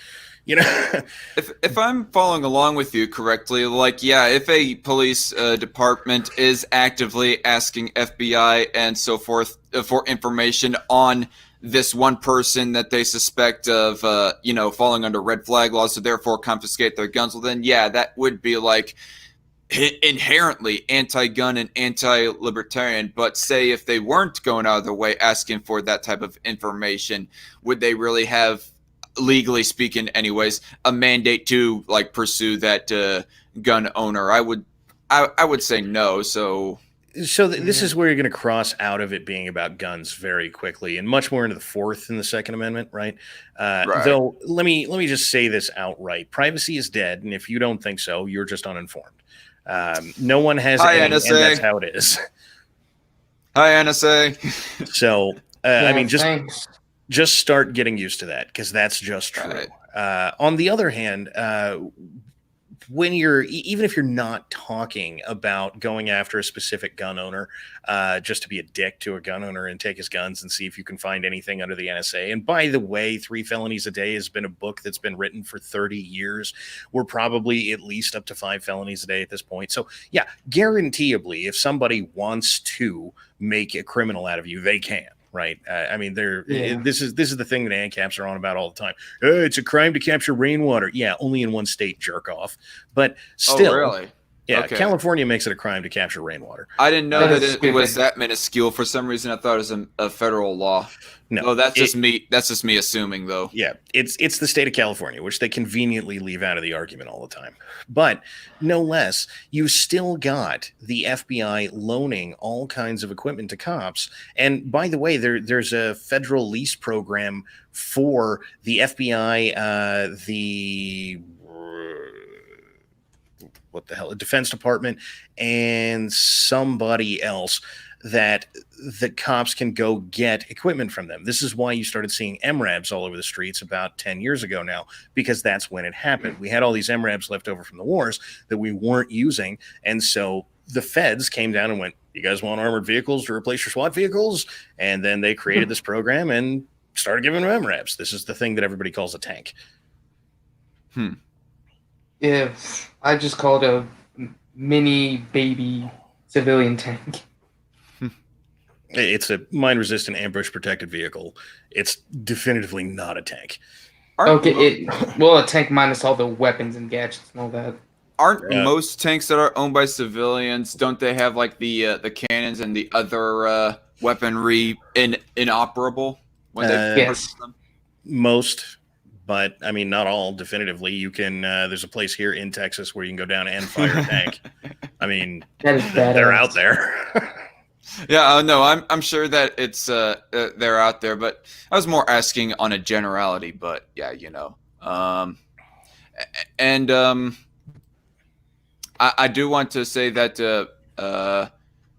If I'm following along with you correctly, if a police department is actively asking FBI and so forth for information on this one person that they suspect of, falling under red flag laws, so therefore confiscate their guns, well, then, that would be like inherently anti-gun and anti-libertarian. But say if they weren't going out of their way asking for that type of information, would they really have, legally speaking anyways, a mandate to like pursue that gun owner? I would say no. So this is where you're going to cross out of it being about guns very quickly and much more into the Fourth and the Second Amendment, right? Though let me just say this outright: privacy is dead, and if you don't think so, you're just uninformed. No one has any, and that's how it is. Hi, NSA. So I mean, just start getting used to that, because that's just true. Right. On the other hand, when even if you're not talking about going after a specific gun owner, just to be a dick to a gun owner and take his guns and see if you can find anything under the NSA. And by the way, 3 Felonies a Day has been a book that's been written for 30 years. We're probably at least up to 5 felonies a day at this point. So yeah, guaranteeably, if somebody wants to make a criminal out of you, they can. Right. I mean, this is the thing that ANCAPs are on about all the time. It's a crime to capture rainwater. Yeah, only in one state, jerk off. But still, really? Yeah, Okay. California makes it a crime to capture rainwater. I didn't know that That's it was stupid. that minuscule. For some reason, I thought it was a federal law. No, Oh, that's just me. That's just me assuming, though. Yeah, it's the state of California, which they conveniently leave out of the argument all the time. But no less, you still got the FBI loaning all kinds of equipment to cops. And by the way, there's a federal lease program for the FBI, what the hell, the Defense Department, and somebody else that the cops can go get equipment from them. This is why you started seeing MRABs all over the streets about 10 years ago now, because that's when it happened. We had all these MRABs left over from the wars that we weren't using. And so the feds came down and went, you guys want armored vehicles to replace your SWAT vehicles? And then they created this program and started giving them MRABs. This is the thing that everybody calls a tank. If I just called a mini baby civilian tank. It's a mine-resistant, ambush-protected vehicle. It's definitively not a tank. Okay, a tank minus all the weapons and gadgets and all that. Aren't most tanks that are owned by civilians? Don't they have like the cannons and the other weaponry inoperable when they purchase them? Most, but I mean not all. Definitively, you can. There's a place here in Texas where you can go down and fire a tank. I mean, That is they're out there. Yeah, no, I'm sure that it's they're out there, but I was more asking on a generality. But yeah, I do want to say that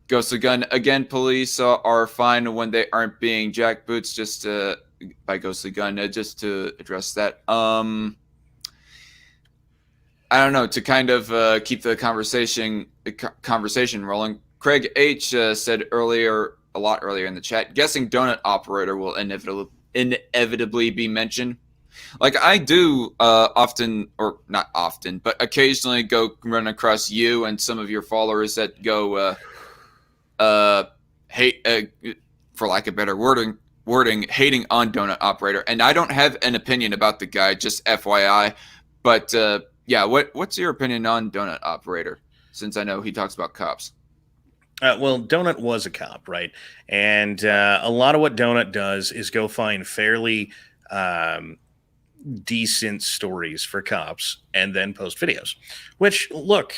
Ghost of Gun again, police are fine when they aren't being jackboots. Just by Ghost of Gun, just to address that. I don't know, to kind of keep the conversation rolling. Craig H said a lot earlier in the chat, guessing donut operator will inevitably be mentioned. Like I do often, or not often, but occasionally go run across you and some of your followers that go hate, for lack of better wording, hating on donut operator. And I don't have an opinion about the guy, just FYI. But yeah, what's your opinion on donut operator? Since I know he talks about cops. Well, Donut was a cop, right? And a lot of what Donut does is go find fairly decent stories for cops and then post videos. Which, look,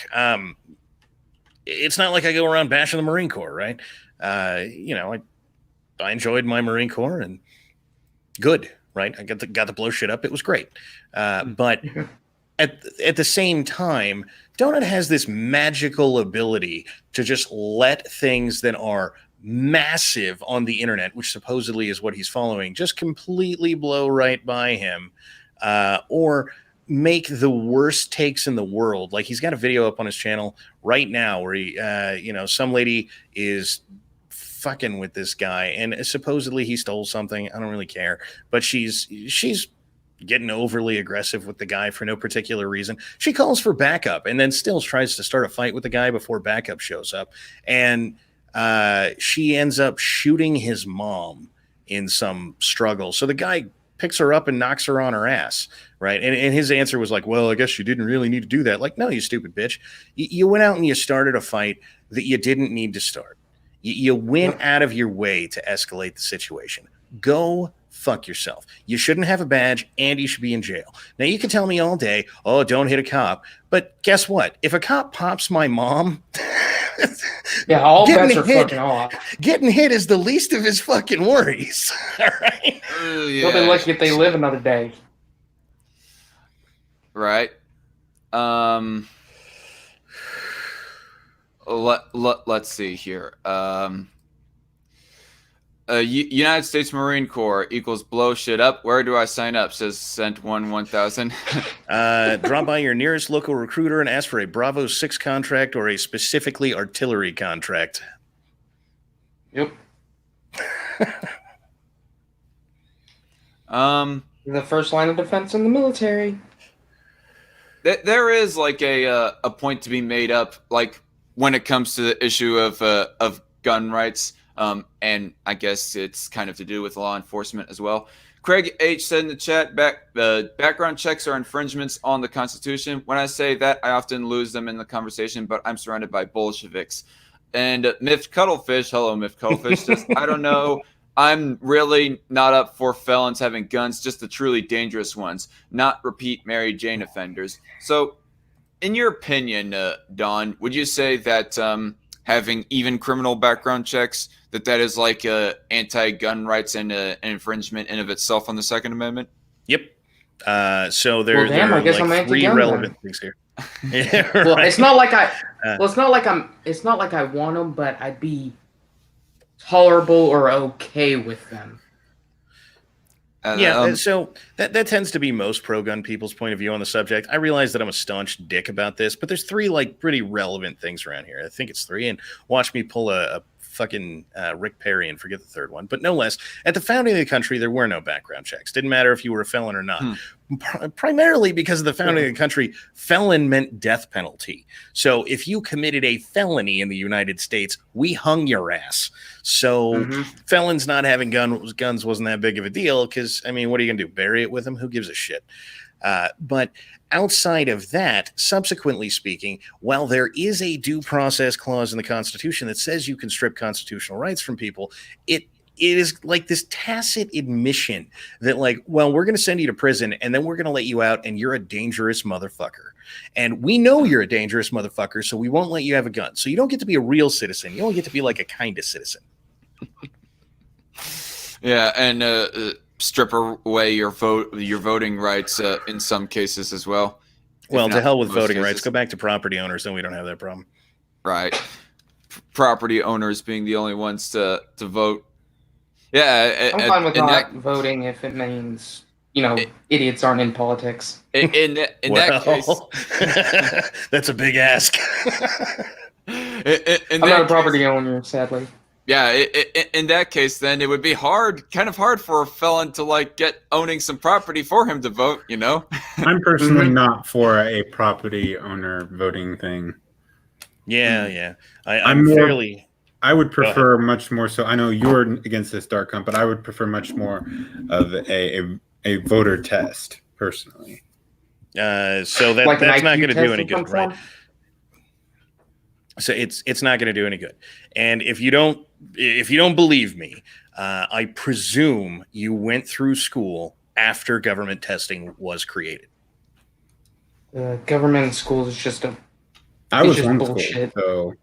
it's not like I go around bashing the Marine Corps, right? I enjoyed my Marine Corps and good, right? I got to blow shit up. It was great. But at the same time, Donut has this magical ability to just let things that are massive on the internet, which supposedly is what he's following, just completely blow right by him, or make the worst takes in the world. Like he's got a video up on his channel right now where he, some lady is fucking with this guy and supposedly he stole something. I don't really care, but she's getting overly aggressive with the guy for no particular reason. She calls for backup and then still tries to start a fight with the guy before backup shows up. And she ends up shooting his mom in some struggle. So the guy picks her up and knocks her on her ass, right? And his answer was like, well, I guess you didn't really need to do that. Like, no, you stupid bitch. You went out and you started a fight that you didn't need to start. You went out of your way to escalate the situation. Go fuck yourself. You shouldn't have a badge and you should be in jail. Now, you can tell me all day, oh, don't hit a cop. But guess what? If a cop pops my mom, yeah, all bets are fucking off. Getting hit is the least of his fucking worries. All right? Yeah. They'll be lucky if they live another day. Right. Let's see here. United States Marine Corps equals blow shit up. Where do I sign up? Says sent 1000. Drop by your nearest local recruiter and ask for a Bravo 6 contract or a specifically artillery contract. Yep. The first line of defense in the military. There is like a point to be made up, like when it comes to the issue of gun rights. And I guess it's kind of to do with law enforcement as well. Craig H said in the chat, background checks are infringements on the Constitution. When I say that, I often lose them in the conversation, but I'm surrounded by Bolsheviks. And Miff Cuttlefish, hello, Miff Cuttlefish, just, I don't know. I'm really not up for felons having guns, just the truly dangerous ones, not repeat Mary Jane offenders. So, in your opinion, Don, would you say that having even criminal background checks, that is like anti-gun rights and an infringement in of itself on the Second Amendment? Yep. So there I are guess I'm like three anti-gun relevant then. things here. Yeah, Well, right. it's not like it's not like I want them, but I'd be tolerable or okay with them. So that tends to be most pro-gun people's point of view on the subject. I realize that I'm a staunch dick about this, but there's three like pretty relevant things around here. I think it's three, and watch me pull a fucking Rick Perry and forget the third one. But no less, at the founding of the country, there were no background checks. Didn't matter if you were a felon or not. Primarily because of the founding of the country, felon meant death penalty. So if you committed a felony in the United States, we hung your ass. So felons not having guns wasn't that big of a deal because, I mean, what are you going to do? Bury it with them? Who gives a shit? But outside of that, subsequently speaking, while there is a due process clause in the Constitution that says you can strip constitutional rights from people, it is like this tacit admission that, like, well, we're going to send you to prison and then we're going to let you out and you're a dangerous motherfucker. And we know you're a dangerous motherfucker, so we won't let you have a gun. So you don't get to be a real citizen. You only get to be like a kind of citizen. Yeah, and strip away your voting rights in some cases as well. Well, to hell with voting rights. Go back to property owners, then we don't have that problem. Right. Property owners being the only ones to vote. Yeah, I'm fine with not voting if it means, idiots aren't in politics. In that case, that's a big ask. I'm not a property owner, sadly. Yeah, in that case, then it would be kind of hard for a felon to like get owning some property for him to vote. I'm personally not for a property owner voting thing. Yeah. I'm fairly. I would prefer much more so. I know you're against this, Dark Hunt, but I would prefer much more of a voter test personally. So that's not going to do any good, right? So it's not going to do any good. And if you don't believe me, I presume you went through school after government testing was created. Government school is just I was homeschooled,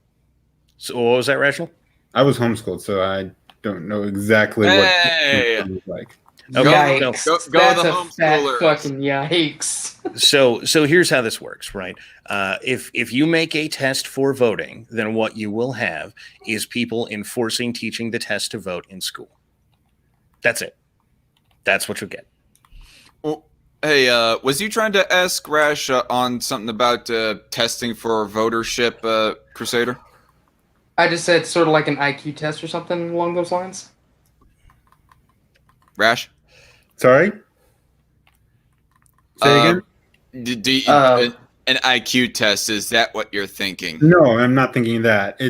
So what was that, Rachel? I was homeschooled, so I don't know exactly what it was like. Okay, go That's the a fat homeschoolers. fucking yikes. So here's how this works, right? If you make a test for voting, then what you will have is people enforcing teaching the test to vote in school. That's it. That's what you'll get. Well, hey, was you trying to ask Rash on something about testing for votership, Crusader? I just said sort of like an IQ test or something along those lines. Rash? Sorry? Say again? An IQ test, is that what you're thinking? No, I'm not thinking that.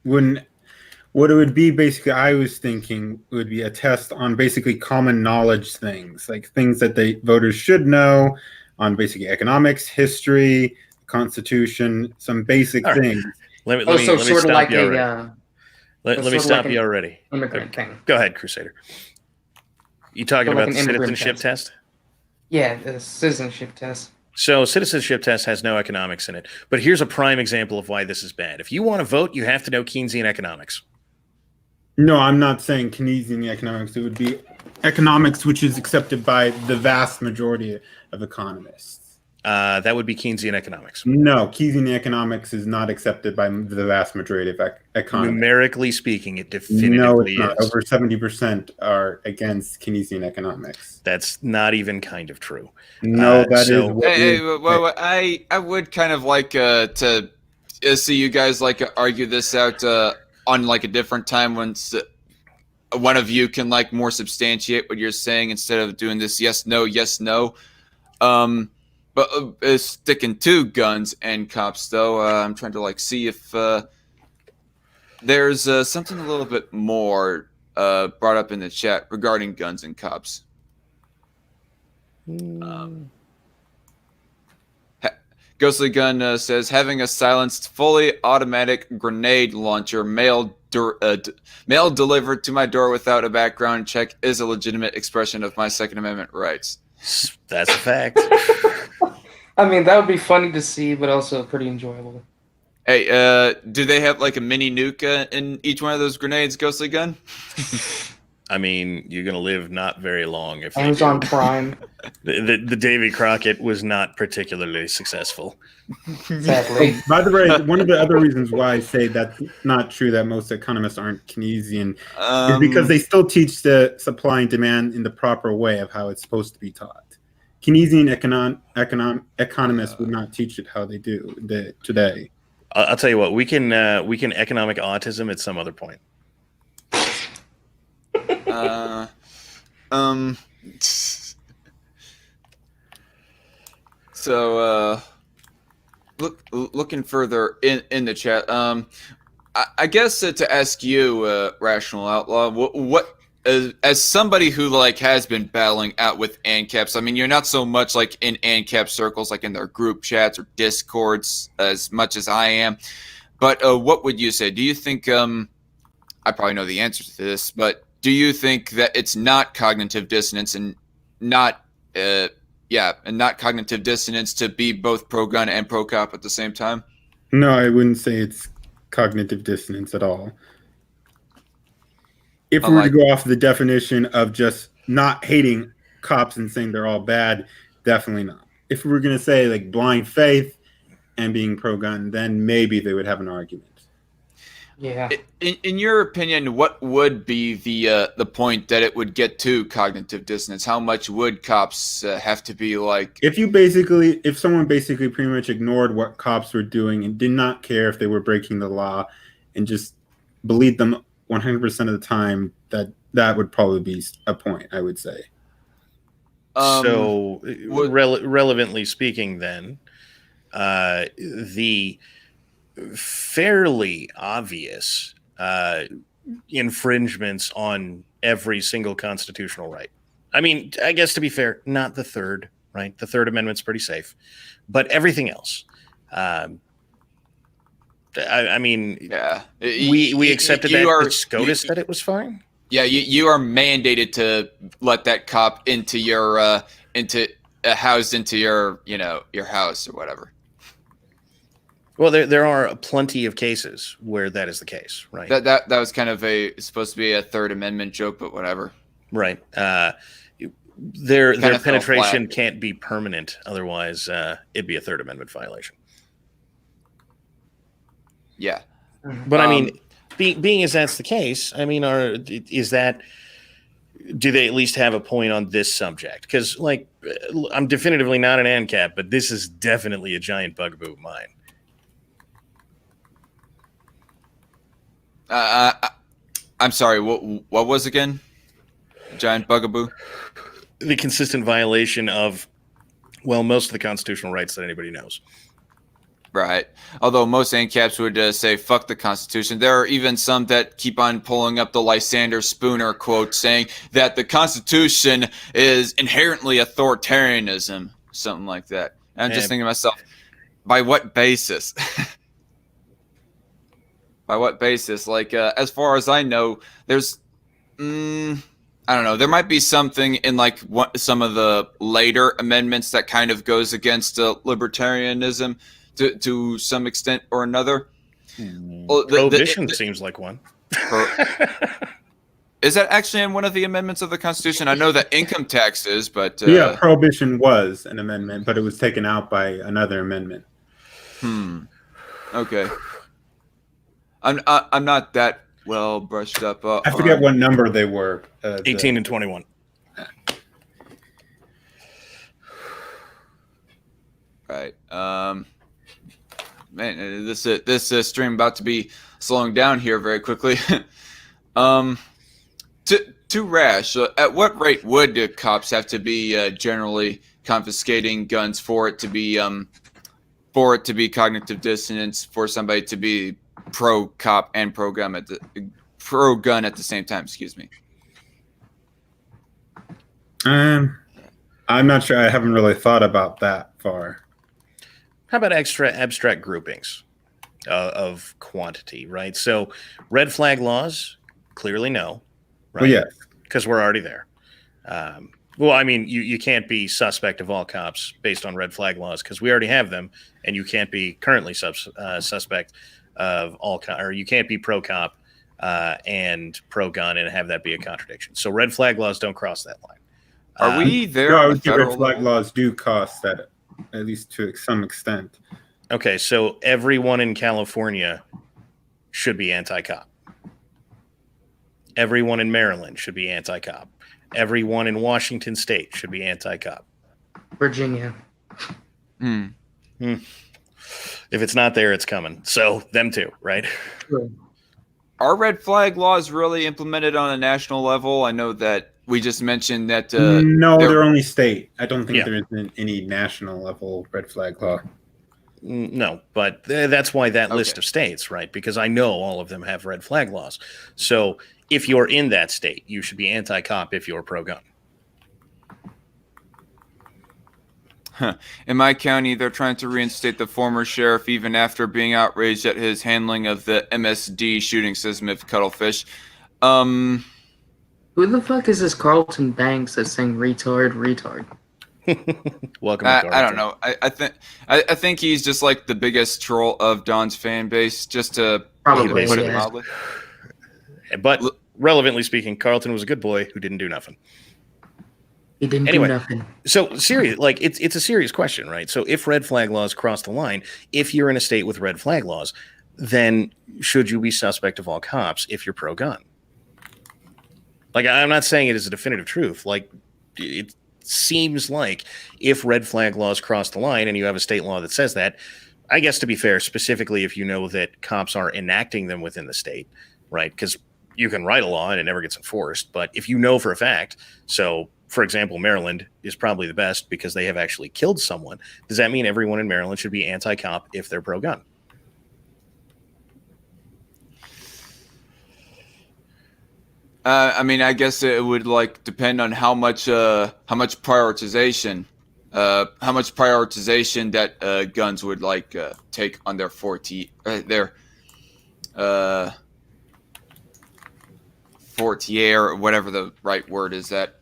What it would be basically, I was thinking it would be a test on basically common knowledge things, like things that the voters should know on basically economics, history, Constitution, some basic things. Let me stop you already. Let me stop you already. Immigrant thing. Go ahead, Crusader. You talking about the citizenship test? Yeah, the citizenship test. So citizenship test has no economics in it. But here's a prime example of why this is bad. If you want to vote, you have to know Keynesian economics. No, I'm not saying Keynesian economics. It would be economics which is accepted by the vast majority of economists. That would be Keynesian economics. No, Keynesian economics is not accepted by the vast majority of economists. Numerically speaking, it definitively is. Over 70% are against Keynesian economics. That's not even kind of true. No, that is. Well, I would kind of like to see you guys like argue this out on like a different time once one of you can like more substantiate what you're saying instead of doing this yes no. But sticking to guns and cops, though, I'm trying to like see if there's something a little bit more brought up in the chat regarding guns and cops. Ghostly Gun says having a silenced, fully automatic grenade launcher mail delivered to my door without a background check is a legitimate expression of my Second Amendment rights. That's a fact. I mean, that would be funny to see, but also pretty enjoyable. Hey, do they have like a mini nuke in each one of those grenades, Ghostly Gun? I mean, you're gonna live not very long if Amazon Prime. The Davy Crockett was not particularly successful. Sadly. By the way, one of the other reasons why I say that's not true, that most economists aren't Keynesian, is because they still teach the supply and demand in the proper way of how it's supposed to be taught. Keynesian economists would not teach it how they do today. I'll tell you what, we can economic autism at some other point. So looking further in the chat, I guess to ask you, Rational Outlaw, what as somebody who like has been battling out with ANCAPs, I mean, you're not so much like in ANCAP circles, like in their group chats or discords, as much as I am. But what would you say? Do you think? I probably know the answer to this, but do you think that it's not cognitive dissonance and not not cognitive dissonance to be both pro-gun and pro-cop at the same time? No, I wouldn't say it's cognitive dissonance at all. If we were to go off the definition of just not hating cops and saying they're all bad, definitely not. If we were going to say like blind faith and being pro-gun, then maybe they would have an argument. Yeah. In your opinion, what would be the point that it would get to cognitive dissonance? How much would cops have to be like? If someone basically pretty much ignored what cops were doing and did not care if they were breaking the law and just believed them 100% of the time, that would probably be a point, I would say. Relevantly speaking, then, the fairly obvious infringements on every single constitutional right. I mean, I guess to be fair, not the third, right? The Third Amendment's pretty safe, but everything else. I mean, yeah, we accepted that SCOTUS that it was fine. Yeah, you are mandated to let that cop into your house into your house or whatever. Well, there are plenty of cases where that is the case, right? That was kind of supposed to be a Third Amendment joke, but whatever. Right. Their penetration can't be permanent, otherwise it'd be a Third Amendment violation. Yeah, but I mean, being as that's the case, I mean, do they at least have a point on this subject? Because, like, I'm definitively not an ANCAP, but this is definitely a giant bugaboo of mine. I'm sorry. What was again? Giant bugaboo. The consistent violation of, well, most of the constitutional rights that anybody knows. Right. Although most ANCAPs would say, fuck the Constitution. There are even some that keep on pulling up the Lysander Spooner quote saying that the Constitution is inherently authoritarianism, something like that. And I'm just thinking to myself, by what basis? By what basis? Like, as far as I know, there's, I don't know. There might be something in like some of the later amendments that kind of goes against libertarianism. To some extent or another. Prohibition seems like one. Is that actually in one of the amendments of the Constitution? I know that income tax is, but... yeah, prohibition was an amendment, but it was taken out by another amendment. Okay. I'm not that well brushed up. I forget what number they were. 18 and 21. Right. Man, this stream about to be slowing down here very quickly. To Rash, at what rate would the cops have to be generally confiscating guns for it to be cognitive dissonance for somebody to be pro cop and pro gun at the same time? Excuse me. I'm not sure. I haven't really thought about that far. How about extra abstract groupings of quantity, right? So red flag laws, clearly no, right? Well, yes. Because we're already there. Well, I mean, you can't be suspect of all cops based on red flag laws because we already have them, and you can't be currently suspect of all or you can't be pro cop and pro gun and have that be a contradiction. So red flag laws don't cross that line. Are we there No, I on the would say federal red flag level? laws do cost that, at least to some extent. Okay, so everyone in California should be anti-cop. Everyone in Maryland should be anti-cop. Everyone in Washington State should be anti-cop. Virginia. If it's not there, it's coming. So them too, right? True. Are red flag laws really implemented on a national level? I know that we just mentioned that. No, they're only state. I don't think Yeah. there is any national level red flag law. No, but that's why that list Okay. of states, right? Because I know all of them have red flag laws. So if you're in that state, you should be anti-cop if you're pro-gun. In my county, they're trying to reinstate the former sheriff even after being outraged at his handling of the MSD shooting, says Myth Cuttlefish. Who the fuck is this Carlton Banks that's saying retard? Welcome. I don't know. I think he's just like the biggest troll of Don's fan base, just to Probably, put it yeah. mildly. But relevantly speaking, Carlton was a good boy who didn't do nothing. He didn't Anyway. do nothing. So serious, like it's a serious question, right? So if red flag laws cross the line, if you're in a state with red flag laws, then should you be suspect of all cops if you're pro-gun? Like, I'm not saying it is a definitive truth. Like, it seems like if red flag laws cross the line and you have a state law that says that, I guess to be fair, specifically if you know that cops are enacting them within the state, right? Because you can write a law and it never gets enforced. But if you know for a fact, so for example, Maryland is probably the best because they have actually killed someone. Does that mean everyone in Maryland should be anti-cop if they're pro-gun? I mean, I guess it would like depend on how much prioritization that guns would like take on their fortier, or whatever the right word is. That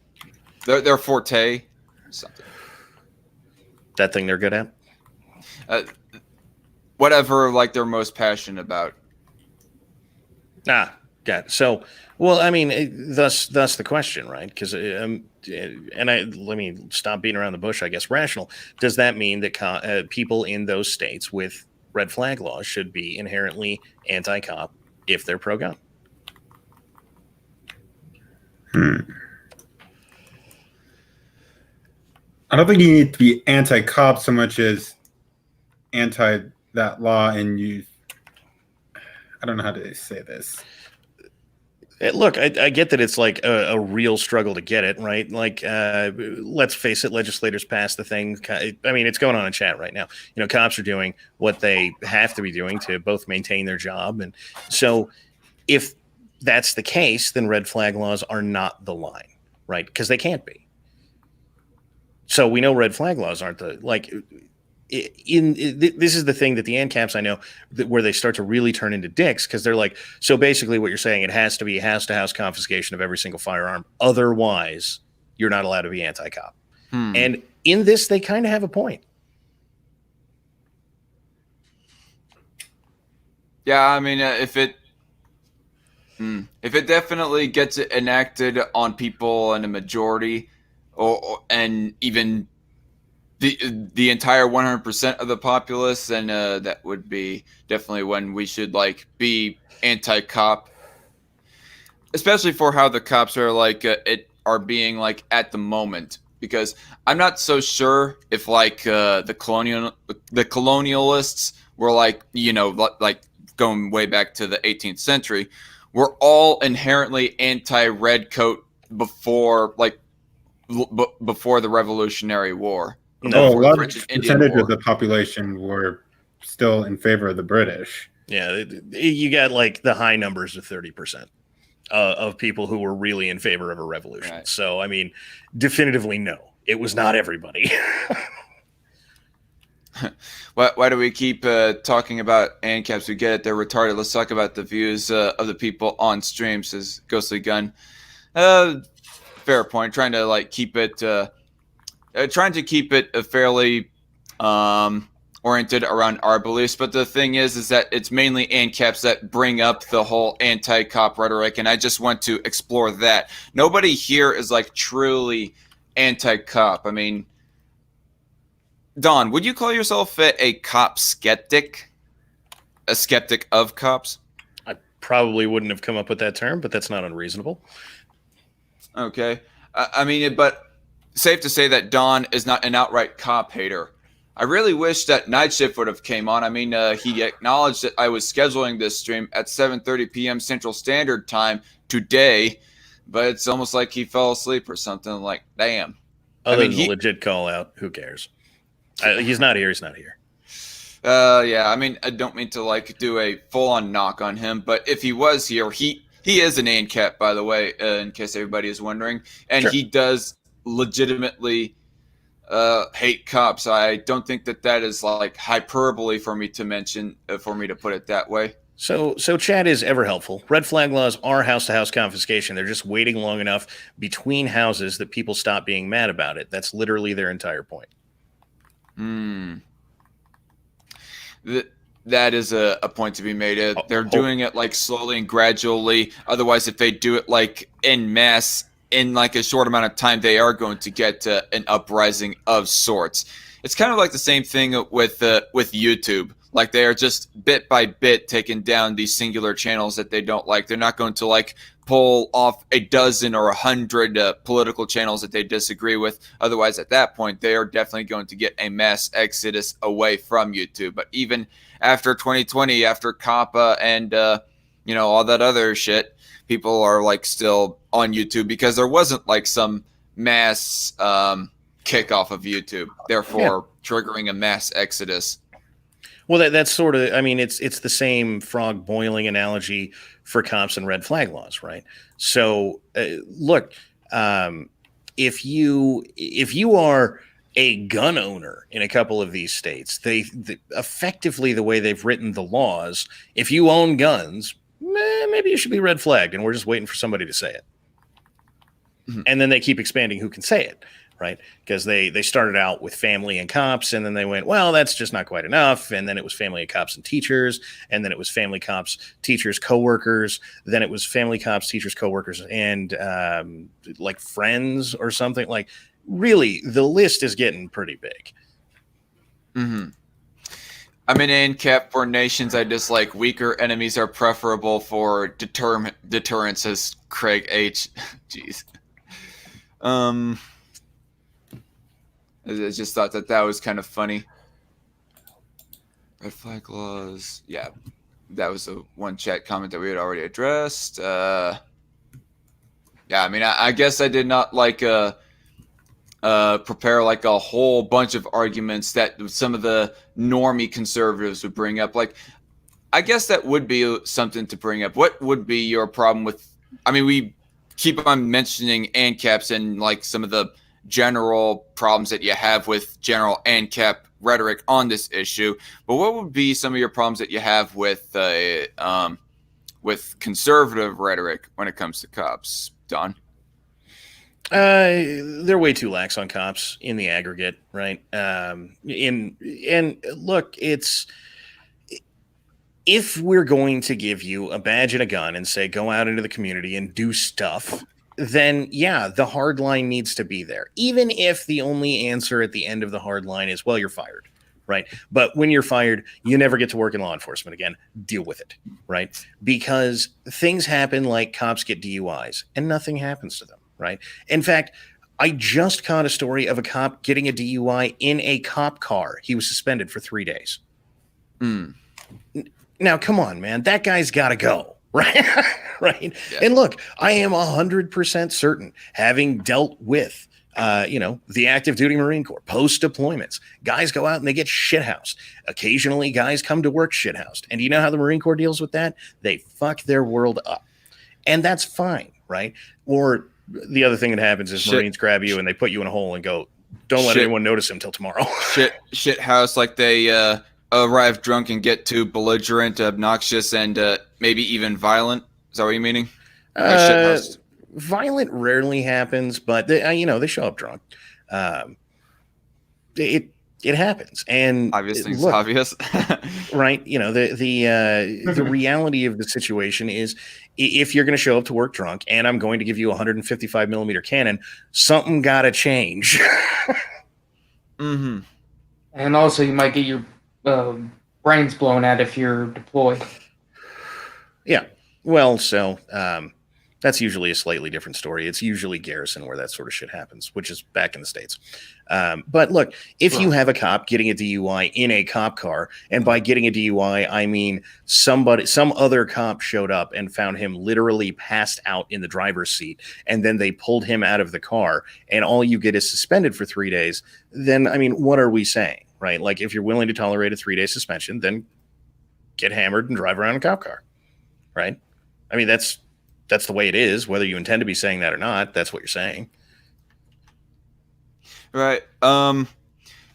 their forte, something. That thing they're good at? Whatever, like they're most passionate about. Got it. So, well, I mean, thus the question, right? Because, let me stop beating around the bush. I guess rational. Does that mean that people in those states with red flag laws should be inherently anti-cop if they're pro-gun? I don't think you need to be anti-cop so much as anti that law, and I don't know how to say this. Look, I get that it's like a real struggle to get it, right? Like, let's face it, legislators passed the thing. I mean, it's going on in chat right now. You know, cops are doing what they have to be doing to both maintain their job. And so if that's the case, then red flag laws are not the line, right? Because they can't be. So we know red flag laws aren't this is the thing that the ANCAPs I know where they start to really turn into dicks because they're like, so basically what you're saying, it has to be house-to-house confiscation of every single firearm. Otherwise, you're not allowed to be anti-cop. And in this, they kind of have a point. Yeah, I mean, if it definitely gets enacted on people in a majority, and even the entire 100% of the populace, then that would be definitely when we should like be anti-cop, especially for how the cops are like are being like at the moment. Because I'm not so sure if like the colonialists were like, you know, like going way back to the 18th century, were all inherently anti-red coat before the Revolutionary War. No, a large percentage of the population were still in favor of the British. Yeah, you got like the high numbers of 30% of people who were really in favor of a revolution. Right. So, I mean, definitively no. it was not everybody. Why do we keep talking about ANCAPs? We get it, they're retarded. Let's talk about the views of the people on stream, says Ghostly Gun. Fair point. Trying to keep it fairly oriented around our beliefs. But the thing is that it's mainly ANCAPs that bring up the whole anti-cop rhetoric, and I just want to explore that. Nobody here is truly anti-cop. I mean, Don, would you call yourself a cop skeptic? A skeptic of cops? I probably wouldn't have come up with that term, but that's not unreasonable. Okay. I mean, but safe to say that Don is not an outright cop hater. I really wish that Night Shift would have came on. I mean, he acknowledged that I was scheduling this stream at 7:30 p.m. Central Standard Time today, but it's almost like he fell asleep or something. Damn. Other than the legit call out, who cares? He's not here. He's not here. Yeah. I mean, I don't mean to do a full-on knock on him, but if he was here, he is an ANCAP, by the way, in case everybody is wondering, and He does legitimately hate cops. I don't think that is hyperbole for me to mention, for me to put it that way. So chat is ever helpful. Red flag laws are house-to-house confiscation. They're just waiting long enough between houses that people stop being mad about it. That's literally their entire point. That is a point to be made. They're doing it slowly and gradually. Otherwise, if they do it en masse in a short amount of time, they are going to get an uprising of sorts. It's kind of like the same thing with YouTube. They are just bit by bit taking down these singular channels that they don't like. They're not going to pull off a dozen or 100 political channels that they disagree with. Otherwise, at that point, they are definitely going to get a mass exodus away from YouTube. But even after 2020, after COPPA and all that other shit, people are still on YouTube because there wasn't some mass kickoff of YouTube, therefore triggering a mass exodus. Well, that's sort of, I mean, it's the same frog boiling analogy for cops and red flag laws, right? So, look, if you are a gun owner in a couple of these states, they effectively the way they've written the laws, if you own guns, maybe you should be red flagged, and we're just waiting for somebody to say it. Mm-hmm. And then they keep expanding who can say it. Right, because they started out with family and cops, and then they went, well, that's just not quite enough. And then it was family and cops and teachers, and then it was family, cops, teachers, coworkers. Then it was family, cops, teachers, coworkers, and friends or something. Really, the list is getting pretty big. Mm-hmm. I'm an ANCAP for nations I dislike. Weaker enemies are preferable for deterrence, says Craig H. Jeez. I just thought that was kind of funny. Red flag laws. Yeah, that was the one chat comment that we had already addressed. Yeah, I mean, I guess I did not prepare a whole bunch of arguments that some of the normie conservatives would bring up. I guess that would be something to bring up. What would be your problem with? I mean, we keep on mentioning ANCAPs and some of the general problems that you have with general ANCAP rhetoric on this issue, but what would be some of your problems that you have with conservative rhetoric when it comes to cops, Don? They're way too lax on cops in the aggregate, right? And look, if we're going to give you a badge and a gun and say go out into the community and do stuff, then yeah, the hard line needs to be there. Even if the only answer at the end of the hard line is, well, you're fired, right? But when you're fired, you never get to work in law enforcement again. Deal with it, right? Because things happen, like cops get DUIs and nothing happens to them, right? In fact, I just caught a story of a cop getting a DUI in a cop car. He was suspended for 3 days. Now, come on, man. That guy's got to go. Right. Right. Yeah. And look, I am 100% certain, having dealt with, the active duty Marine Corps, post deployments, guys go out and they get shithoused. Occasionally guys come to work shithoused. And do you know how the Marine Corps deals with that? They fuck their world up. And that's fine. Right. Or the other thing that happens is Marines grab you and they put you in a hole and go, Don't let anyone notice him till tomorrow. shit house, like they arrive drunk and get too belligerent, obnoxious, and maybe even violent. Is that what you're meaning? Like shit house. Violent rarely happens, but they show up drunk. It happens, and obviously it's obvious, right? The reality of the situation is, if you're going to show up to work drunk, and I'm going to give you a 155 millimeter cannon, something got to change. Mm-hmm. And also, you might get your brains blown out if you're deployed. Yeah. Well, so that's usually a slightly different story. It's usually garrison where that sort of shit happens, which is back in the States. But look, if you have a cop getting a DUI in a cop car, and by getting a DUI, I mean some other cop showed up and found him literally passed out in the driver's seat, and then they pulled him out of the car, and all you get is suspended for 3 days, then, I mean, what are we saying, right? Like, if you're willing to tolerate a 3-day suspension, then get hammered and drive around a cop car, right? I mean, that's the way it is, whether you intend to be saying that or not. That's what you're saying. Right. And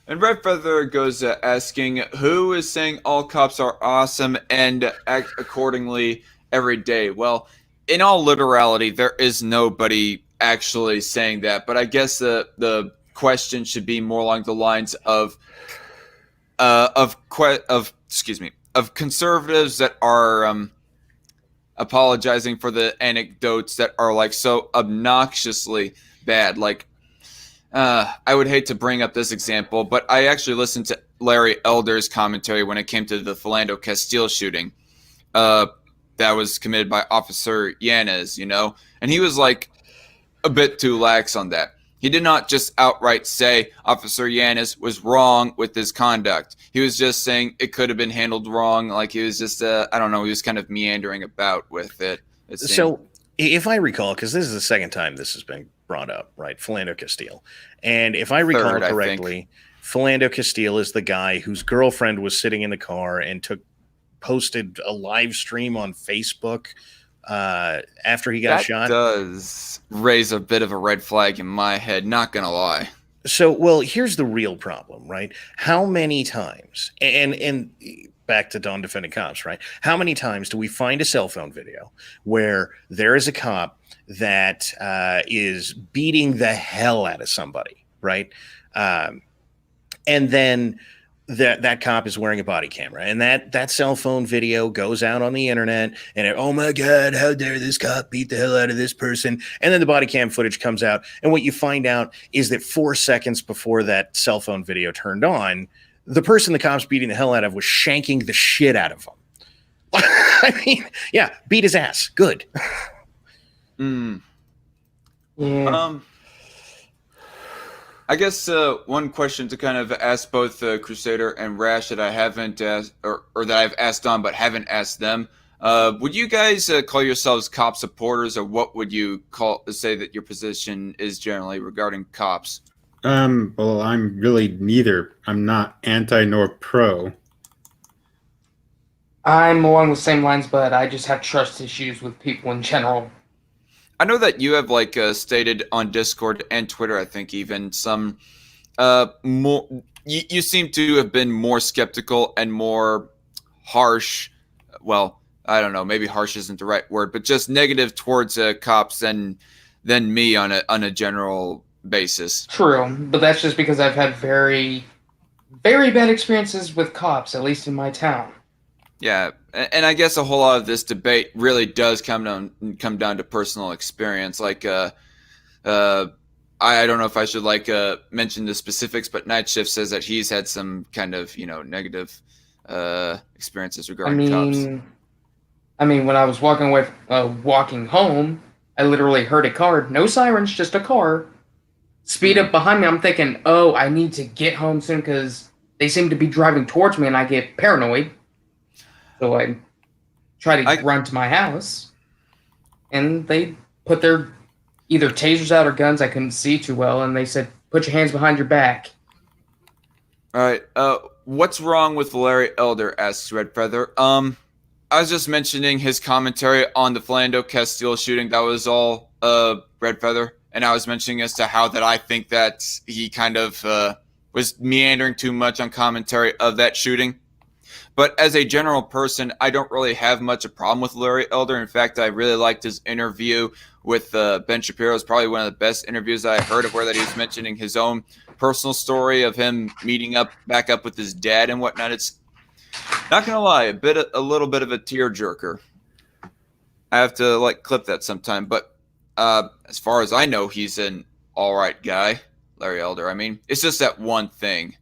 Red Feather goes asking, who is saying all cops are awesome and act accordingly every day? Well, in all literality, there is nobody actually saying that, but I guess the question should be more along the lines of conservatives that are apologizing for the anecdotes that are like so obnoxiously bad. Like, I would hate to bring up this example, but I actually listened to Larry Elder's commentary when it came to the Philando Castile shooting that was committed by Officer Yanez, and he was like a bit too lax on that. He did not just outright say Officer Yanez was wrong with his conduct. He was just saying it could have been handled wrong. Like, he was just, I don't know, he was kind of meandering about with it. So, if I recall, because this is the second time this has been brought up, right? Philando Castile. And if I recall correctly, Philando Castile is the guy whose girlfriend was sitting in the car and posted a live stream on Facebook after he got shot. That does raise a bit of a red flag in my head, not gonna lie. So, well, here's the real problem, right? How many times, and back to Don defending cops, right? How many times do we find a cell phone video where there is a cop that is beating the hell out of somebody, right? And then that cop is wearing a body camera, and that cell phone video goes out on the internet, and oh my God, how dare this cop beat the hell out of this person? And then the body cam footage comes out, and what you find out is that 4 seconds before that cell phone video turned on, the person the cop's beating the hell out of was shanking the shit out of him. I mean, yeah, beat his ass. Good. Yeah. I guess one question to kind of ask both Crusader and Rash that I haven't asked, or that I've asked on but haven't asked them. Would you guys call yourselves cop supporters, or what would you say that your position is generally regarding cops? Well, I'm really neither. I'm not anti nor pro. I'm along the same lines, but I just have trust issues with people in general. I know that you have stated on Discord and Twitter, I think even some more. You seem to have been more skeptical and more harsh. Well, I don't know. Maybe harsh isn't the right word, but just negative towards cops than me on a general basis. True, but that's just because I've had very, very bad experiences with cops, at least in my town. Yeah, and I guess a whole lot of this debate really does come down to personal experience. Like, I don't know if I should mention the specifics, but Night Shift says that he's had some kind of negative experiences regarding cops. I mean, when I was walking home, I literally heard a car, no sirens, just a car, speed up behind me. I'm thinking, oh, I need to get home soon because they seem to be driving towards me, and I get paranoid. So I try to run to my house, and they put their either tasers out or guns. I couldn't see too well, and they said, "Put your hands behind your back." All right. What's wrong with Larry Elder? Asks Red Feather. I was just mentioning his commentary on the Philando Castile shooting. That was all Red Feather. and I was mentioning as to how that I think that he kind of was meandering too much on commentary of that shooting. But as a general person, I don't really have much a problem with Larry Elder. In fact, I really liked his interview with Ben Shapiro. It's probably one of the best interviews I heard of, where that he was mentioning his own personal story of him meeting back up with his dad and whatnot. It's not gonna lie, a little bit of a tearjerker. I have to clip that sometime. But as far as I know, he's an all right guy, Larry Elder. I mean, it's just that one thing.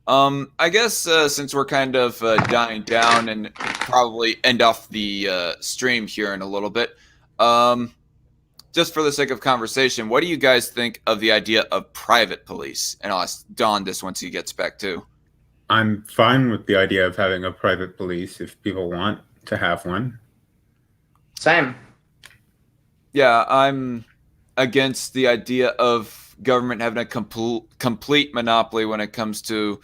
I guess since we're kind of dying down and probably end off the stream here in a little bit, just for the sake of conversation, what do you guys think of the idea of private police? And I'll ask Don this once he gets back too. I'm fine with the idea of having a private police if people want to have one. Same. Yeah, I'm against the idea of government having a complete monopoly when it comes to,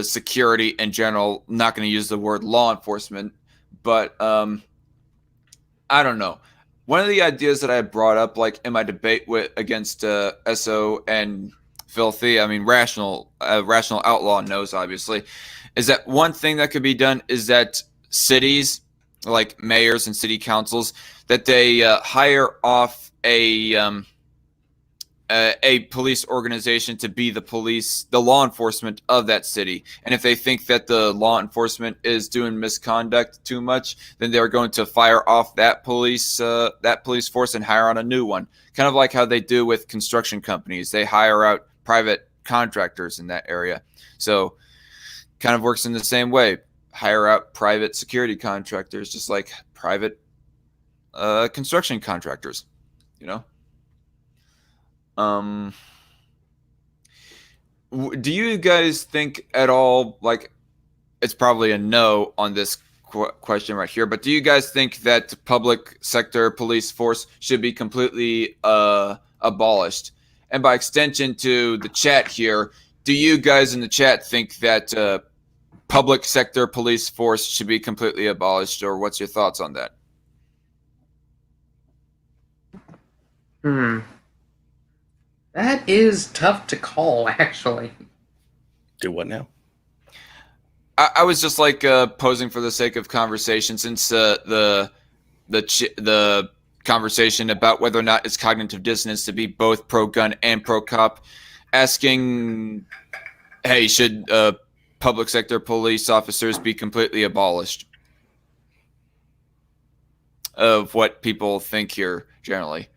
security in general. I'm not going to use the word law enforcement, but I don't know. One of the ideas that I brought up, in my debate against SO and Filthy, I mean, Rational Outlaw knows, obviously, is that one thing that could be done is that cities, like mayors and city councils, that they hire off a police organization to be the law enforcement of that city. And if they think that the law enforcement is doing misconduct too much, then they're going to fire off that police force and hire on a new one. Kind of like how they do with construction companies. They hire out private contractors in that area. So kind of works in the same way. Hire out private security contractors, just like private construction contractors, Do you guys think at all, it's probably a no on this question right here, but do you guys think that public sector police force should be completely abolished? And by extension to the chat here, do you guys in the chat think that public sector police force should be completely abolished, or what's your thoughts on that? That is tough to call, actually. Do what now? I was just posing for the sake of conversation, since the conversation about whether or not it's cognitive dissonance to be both pro-gun and pro-cop, asking, hey, should public sector police officers be completely abolished? Of what people think here generally.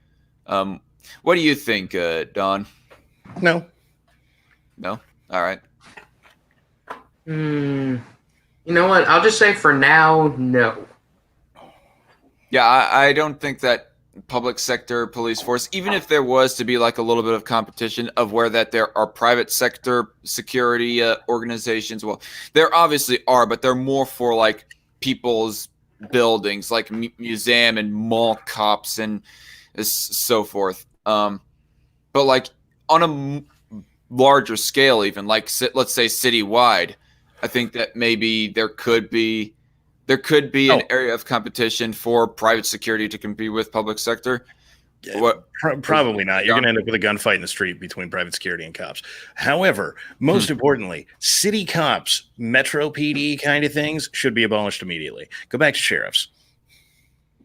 What do you think, Don? No. No? All right. You know what? I'll just say for now, no. Yeah, I don't think that public sector police force, even if there was to be a little bit of competition of where that there are private sector security organizations, well, there obviously are, but they're more for people's buildings, like museum and mall cops and so forth. But on a larger scale, even let's say citywide, I think that maybe there could be an area of competition for private security to compete with public sector. Probably not. You're going to end up with a gunfight in the street between private security and cops. However, most importantly, city cops, Metro PD kind of things should be abolished immediately. Go back to sheriffs.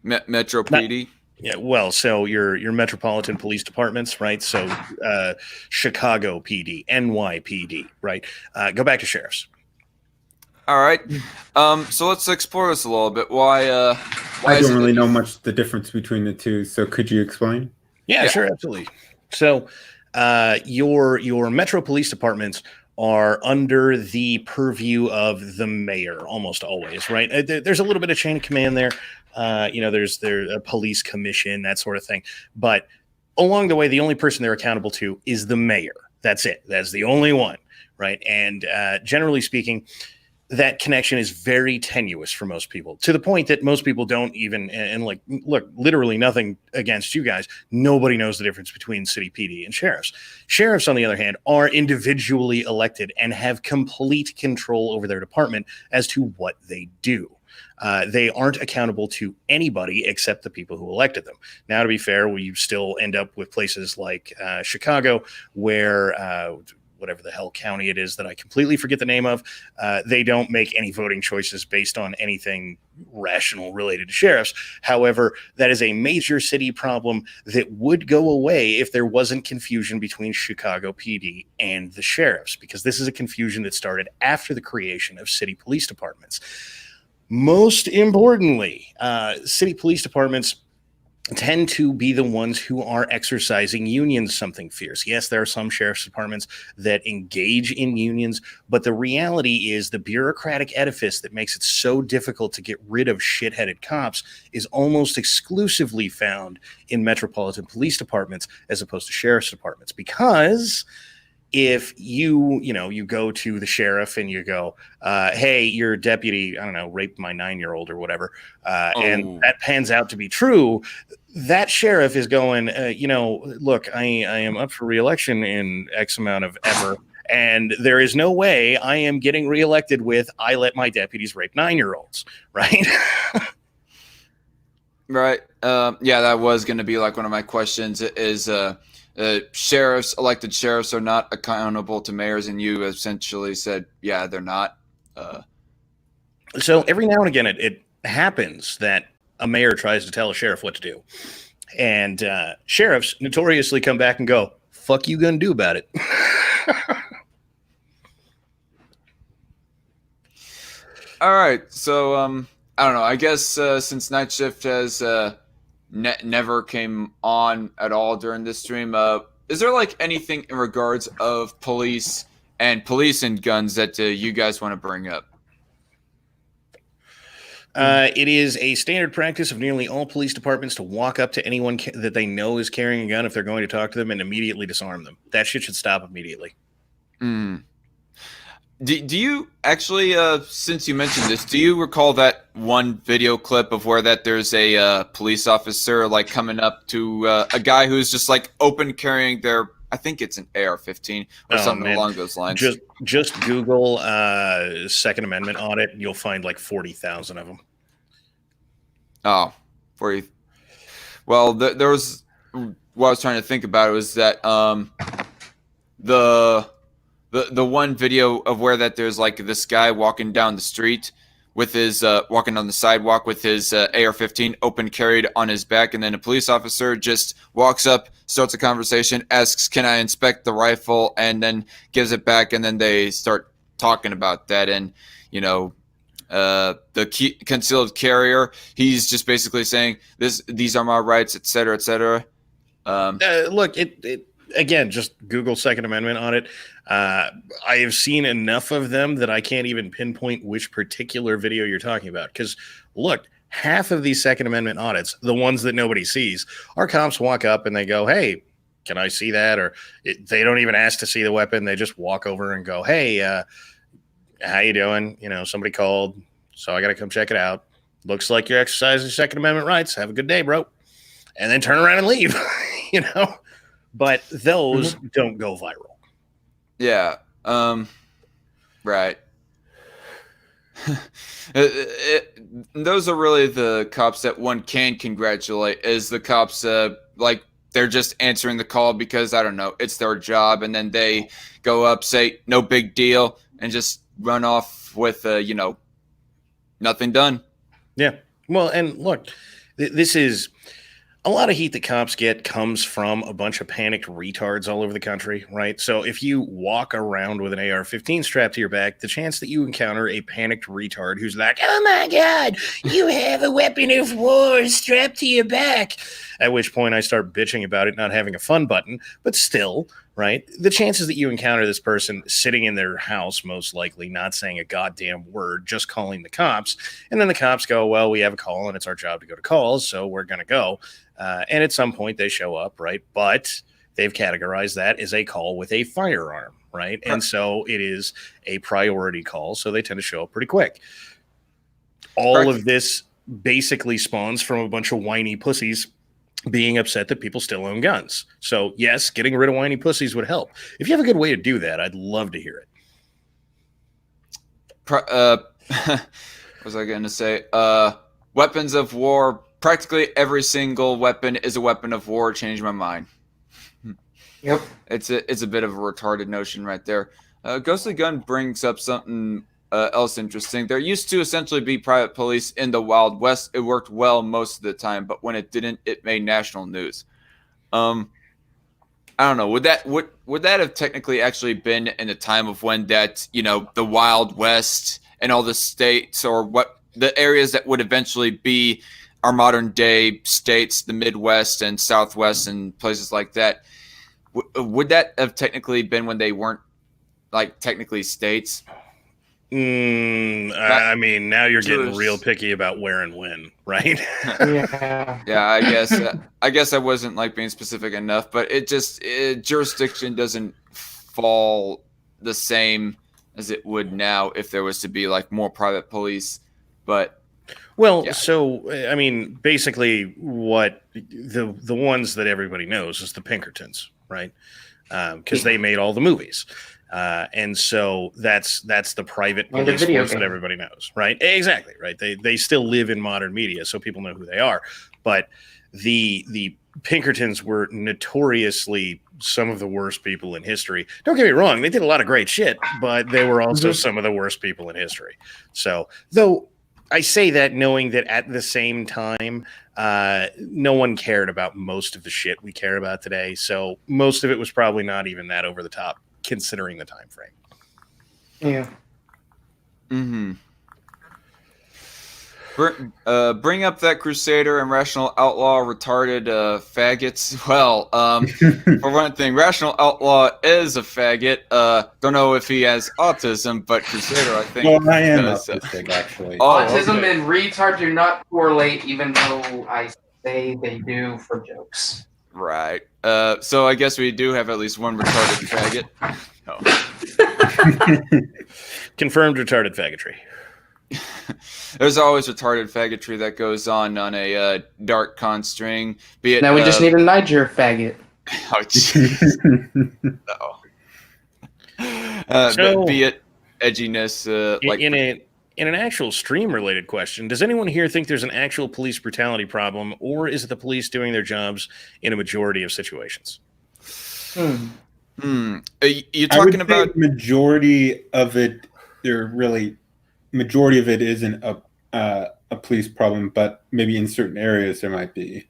Metro PD? Yeah, well, so your metropolitan police departments, right? So Chicago PD, NYPD, right? Go back to sheriffs. All right. So let's explore this a little bit. Why I don't really know much the difference between the two. So could you explain? Yeah, sure, absolutely. So your metro police departments are under the purview of the mayor almost always, right? There's a little bit of chain of command there. There's a police commission, that sort of thing. But along the way, the only person they're accountable to is the mayor. That's it. That's the only one, right? And generally speaking, that connection is very tenuous for most people, to the point that most people don't even, and look, literally nothing against you guys. Nobody knows the difference between city PD and sheriffs. Sheriffs, on the other hand, are individually elected and have complete control over their department as to what they do. They aren't accountable to anybody except the people who elected them. Now, to be fair, we still end up with places like Chicago, where whatever the hell county it is that I completely forget the name of, they don't make any voting choices based on anything rational related to sheriffs. However, that is a major city problem that would go away if there wasn't confusion between Chicago PD and the sheriffs, because this is a confusion that started after the creation of city police departments. Most importantly, city police departments tend to be the ones who are exercising unions something fierce. Yes, there are some sheriff's departments that engage in unions, but the reality is the bureaucratic edifice that makes it so difficult to get rid of shitheaded cops is almost exclusively found in metropolitan police departments as opposed to sheriff's departments. Because if you go to the sheriff and you go, hey, your deputy, I don't know, raped my 9-year-old or whatever, and that pans out to be true, that sheriff is going, look, I am up for reelection in X amount of ever, and there is no way I am getting reelected with, I let my deputies rape 9-year-olds, right? Right. Yeah, that was going to be like one of my questions is, sheriffs, elected sheriffs are not accountable to mayors, and you essentially said, yeah, they're not. So every now and again, it happens that a mayor tries to tell a sheriff what to do. And sheriffs notoriously come back and go, fuck you gonna do about it? All right. So, I don't know. I guess since Night Shift has never came on at all during this stream, is there like anything in regards of police and guns that you guys want to bring up? It is a standard practice of nearly all police departments to walk up to anyone that they know is carrying a gun if they're going to talk to them and immediately disarm them. That shit should stop immediately. Do you actually, since you mentioned this, do you recall that one video clip of where that there's a police officer like coming up to a guy who's just like open carrying their, I think it's an AR-15 or something along those lines. Just Google Second Amendment audit, and you'll find like 40,000 of them. Oh, 40. Well, there was what I was trying to think about was that the one video of where that there's like this guy walking down the street with his walking on the sidewalk with his AR-15 open carried on his back, and then a police officer just walks up, starts a conversation, asks, "Can I inspect the rifle?" and then gives it back, and then they start talking about that. And the concealed carrier, he's just basically saying these are my rights, etc., etc. Look, it again, just Google Second Amendment on it. I have seen enough of them that I can't even pinpoint which particular video you're talking about. Because look, half of these Second Amendment audits, the ones that nobody sees, our cops walk up and they go, "Hey, can I see that?" Or they don't even ask to see the weapon. They just walk over and go, "Hey, how you doing? Somebody called, so I got to come check it out. Looks like you're exercising Second Amendment rights. Have a good day, bro." And then turn around and leave, But those don't go viral. Yeah. Right. Those are really the cops that one can congratulate, is the cops like they're just answering the call because, I don't know, it's their job, and then they go up, say no big deal, and just run off with nothing done. Yeah. Well, and look, this is a lot of heat that cops get comes from a bunch of panicked retards all over the country, right? So if you walk around with an AR-15 strapped to your back, the chance that you encounter a panicked retard who's like, "Oh my God, you have a weapon of war strapped to your back," at which point I start bitching about it not having a fun button, but still, right? The chances that you encounter this person sitting in their house, most likely not saying a goddamn word, just calling the cops, and then the cops go, "Well, we have a call and it's our job to go to calls, so we're going to go." And at some point they show up, right? But they've categorized that as a call with a firearm, right? And so it is a priority call, so they tend to show up pretty quick. All of this basically spawns from a bunch of whiny pussies being upset that people still own guns. So yes, getting rid of whiny pussies would help. If you have a good way to do that, I'd love to hear it. What was I going to say? Weapons of war. Practically every single weapon is a weapon of war. Changed my mind. Yep. It's a bit of a retarded notion right there. Ghostly Gun brings up something else interesting. There used to essentially be private police in the Wild West. It worked well most of the time, but when it didn't, it made national news. I don't know. Would that have technically actually been in the time of when that, the Wild West and all the states, or what the areas that would eventually be our modern day states, the Midwest and Southwest and places like that? Would that have technically been when they weren't like technically states? I mean, now you're getting real picky about where and when, right? Yeah. Yeah, I guess I wasn't like being specific enough, but jurisdiction doesn't fall the same as it would now if there was to be like more private police. But so I mean, basically, what the ones that everybody knows is the Pinkertons, right? Because they made all the movies. And so that's the private police force that everybody knows, right? Exactly, right. They still live in modern media, so people know who they are. But the Pinkertons were notoriously some of the worst people in history. Don't get me wrong; they did a lot of great shit, but they were also some of the worst people in history. So, though I say that knowing that at the same time, no one cared about most of the shit we care about today. So most of it was probably not even that over the top, considering the time frame. Yeah. Mm-hmm. Bring up that Crusader and Rational Outlaw retarded faggots. Well, for one thing, Rational Outlaw is a faggot. Don't know if he has autism, but Crusader, I think. Well, I am autistic, actually. Autism and retard do not correlate, even though I say they do for jokes. Right. So I guess we do have at least one retarded faggot. Confirmed retarded faggotry. There's always retarded faggotry that goes on a dark con string. Be it now we just need a Niger faggot. Oh, jeez. No. Be it edginess. In an actual stream related question, does anyone here think there's an actual police brutality problem, or is it the police doing their jobs in a majority of situations? Are you talking about majority of it? Majority of it isn't a police problem, but maybe in certain areas there might be.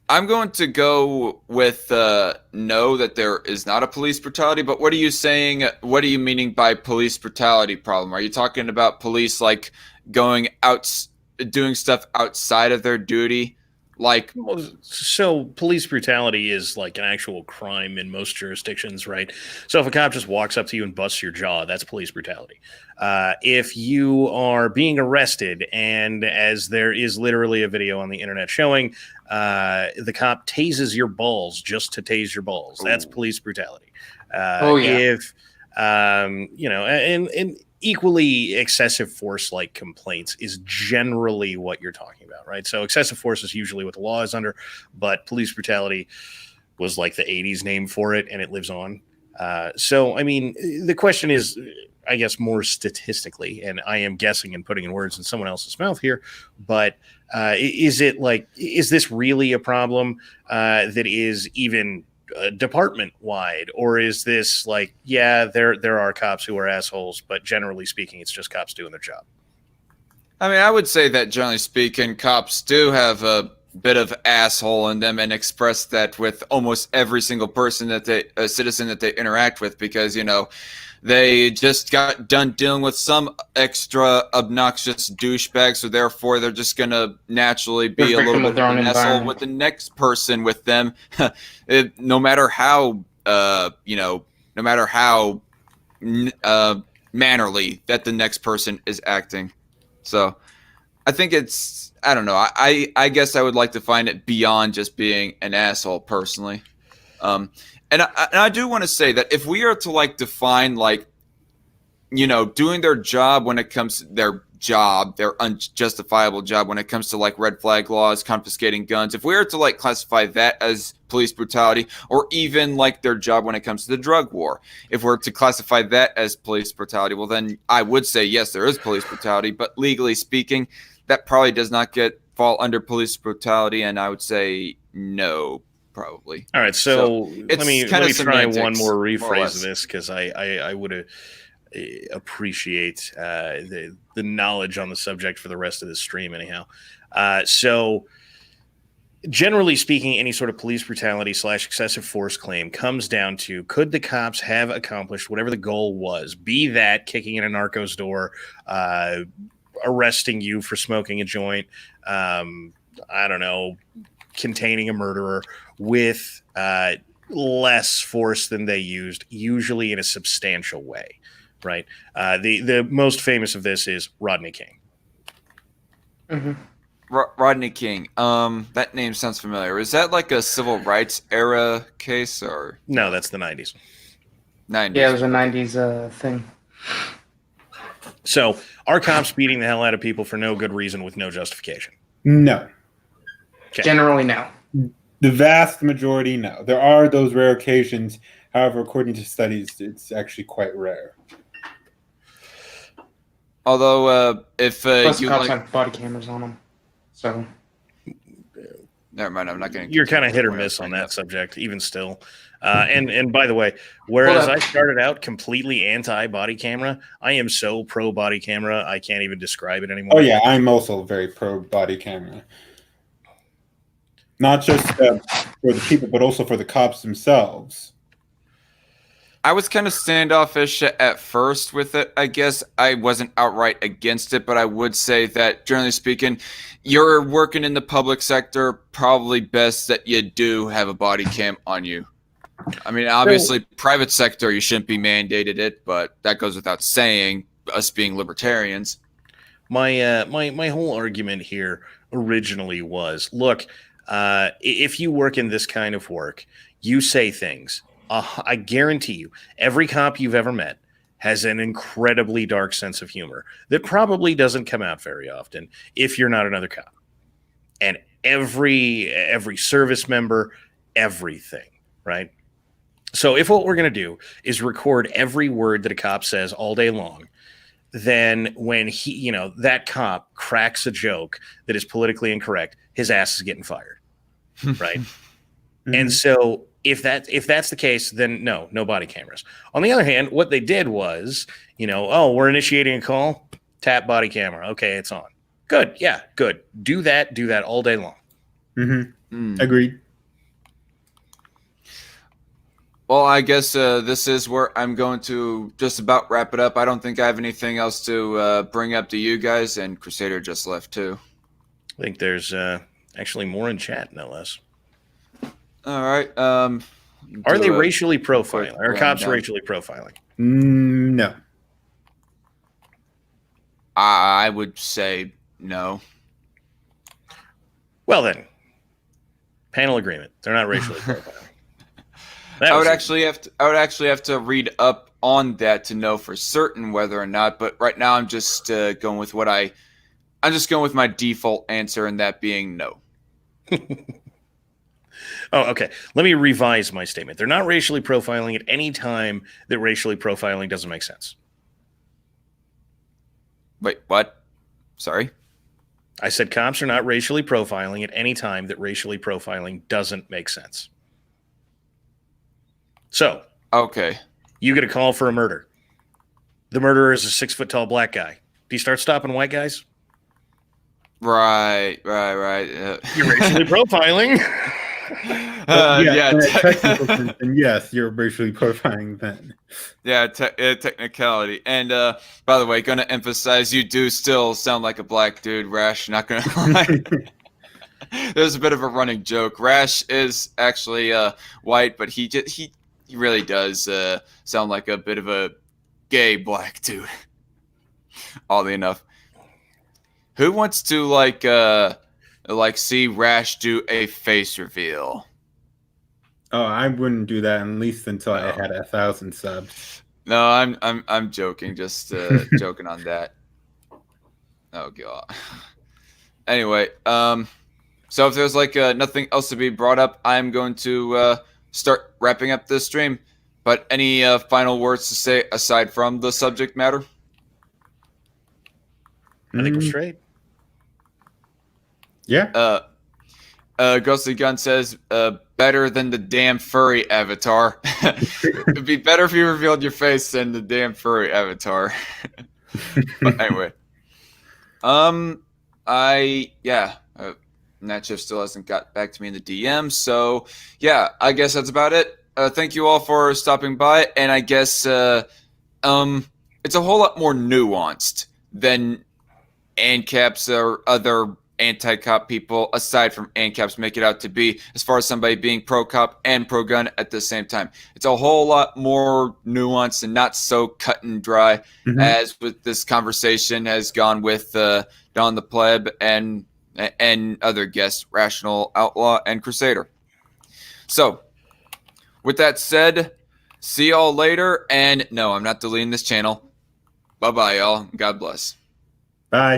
I'm going to go with no, that there is not a police brutality. But what are you saying? What are you meaning by police brutality problem? Are you talking about police like going out, doing stuff outside of their duty? Like, so police brutality is like an actual crime in most jurisdictions, right? So if a cop just walks up to you and busts your jaw, that's police brutality. If you are being arrested, and as there is literally a video on the internet showing, the cop tases your balls just to tase your balls, that's police brutality. If and equally excessive force like complaints is generally what you're talking about, right? So excessive force is usually what the law is under, but police brutality was like the 80s name for it, and it lives on. So, I mean, the question is, I guess, more statistically, and I am guessing and putting in words in someone else's mouth here, but is this really a problem that is even department wide, or is this like, yeah, there are cops who are assholes, but generally speaking, it's just cops doing their job? I mean, I would say that generally speaking, cops do have a bit of asshole in them, and express that with almost every single person citizen that they interact with, because they just got done dealing with some extra obnoxious douchebag, so therefore they're just going to naturally be a little bit of an asshole with the next person with them, no matter how, mannerly that the next person is acting. So I think I don't know. I guess I would like to find it beyond just being an asshole personally. And I do want to say that if we are to like define like doing their job when it comes to their unjustifiable job when it comes to like red flag laws, confiscating guns. If we were to like classify that as police brutality, or even like their job when it comes to the drug war, if we're to classify that as police brutality, well, then I would say yes, there is police brutality, but legally speaking, that probably does not fall under police brutality, and I would say no, probably. All right, so let me try one more rephrase of this, because I would appreciate the knowledge on the subject for the rest of this stream anyhow. So generally speaking, any sort of police brutality / excessive force claim comes down to, could the cops have accomplished whatever the goal was, be that kicking in a narco's door, arresting you for smoking a joint, I don't know, containing a murderer with less force than they used, usually in a substantial way, right? The most famous of this is Rodney King. Mm-hmm. Rodney King. That name sounds familiar. Is that like a civil rights era case, or no? That's the 90s. 90s. Yeah, it was a 90s thing. So, are cops beating the hell out of people for no good reason with no justification? No. Okay. Generally, no. The vast majority, no. There are those rare occasions. However, according to studies, it's actually quite rare. Although, if plus you cops have body cameras on them, so never mind. I'm not going to. You're kind of hit or miss on that subject, even still. And by the way, whereas I started out completely anti body camera, I am so pro body camera I can't even describe it anymore. Oh yeah, I'm also very pro body camera. Not just for the people, but also for the cops themselves. I was kind of standoffish at first with it. I guess I wasn't outright against it, but I would say that generally speaking, you're working in the public sector, probably best that you do have a body cam on you. I mean, obviously, private sector, you shouldn't be mandated it, but that goes without saying, us being libertarians. My whole argument here originally was, look, if you work in this kind of work, you say things. I guarantee you, every cop you've ever met has an incredibly dark sense of humor that probably doesn't come out very often if you're not another cop. And every service member, everything, right? So if what we're going to do is record every word that a cop says all day long, then when that cop cracks a joke that is politically incorrect, his ass is getting fired, right? Mm-hmm. And so if that's the case, then no body cameras. On the other hand, what they did was, we're initiating a call, tap body camera. Okay, it's on. Good. Yeah, good. Do that all day long. Mm-hmm. Agreed. Well, I guess this is where I'm going to just about wrap it up. I don't think I have anything else to bring up to you guys, and Crusader just left too. I think there's actually more in chat, no less. All right. Are they racially profiling? Are cops racially profiling? No. I would say no. Well then, panel agreement. They're not racially profiling. I would actually have to read up on that to know for certain whether or not. But right now, I'm just going with I'm just going with my default answer, and that being no. Oh, okay. Let me revise my statement. They're not racially profiling at any time that racially profiling doesn't make sense. Wait, what? Sorry? I said cops are not racially profiling at any time that racially profiling doesn't make sense. So, okay, you get a call for a murder. The murderer is a 6-foot-tall black guy. Do you start stopping white guys? Right. You're racially profiling. And yes, you're racially profiling then. Yeah, technicality. And by the way, going to emphasize, you do still sound like a black dude, Rash. Not going to lie. There's a bit of a running joke. Rash is actually white, but he really does sound like a bit of a gay black dude. Oddly enough. Who wants to see Rash do a face reveal? Oh, I wouldn't do that at least until I had 1,000 subs. No, I'm joking. Just joking on that. Oh god. Anyway, so if there's like nothing else to be brought up, I'm going to start wrapping up this stream. But any final words to say aside from the subject matter? I think we're straight. Yeah. Ghostly Gun says, better than the damn furry avatar. It'd be better if you revealed your face than the damn furry avatar. But anyway. Natchiff still hasn't got back to me in the DM, so yeah, I guess that's about it. Thank you all for stopping by, and I guess it's a whole lot more nuanced than ANCAPs or other anti-cop people, aside from ANCAPs, make it out to be, as far as somebody being pro-cop and pro-gun at the same time. It's a whole lot more nuanced and not so cut and dry as with this conversation has gone with Don the Pleb and other guests, Rational, Outlaw, and Crusader. So, with that said, see y'all later, and no, I'm not deleting this channel. Bye-bye, y'all. God bless. Bye.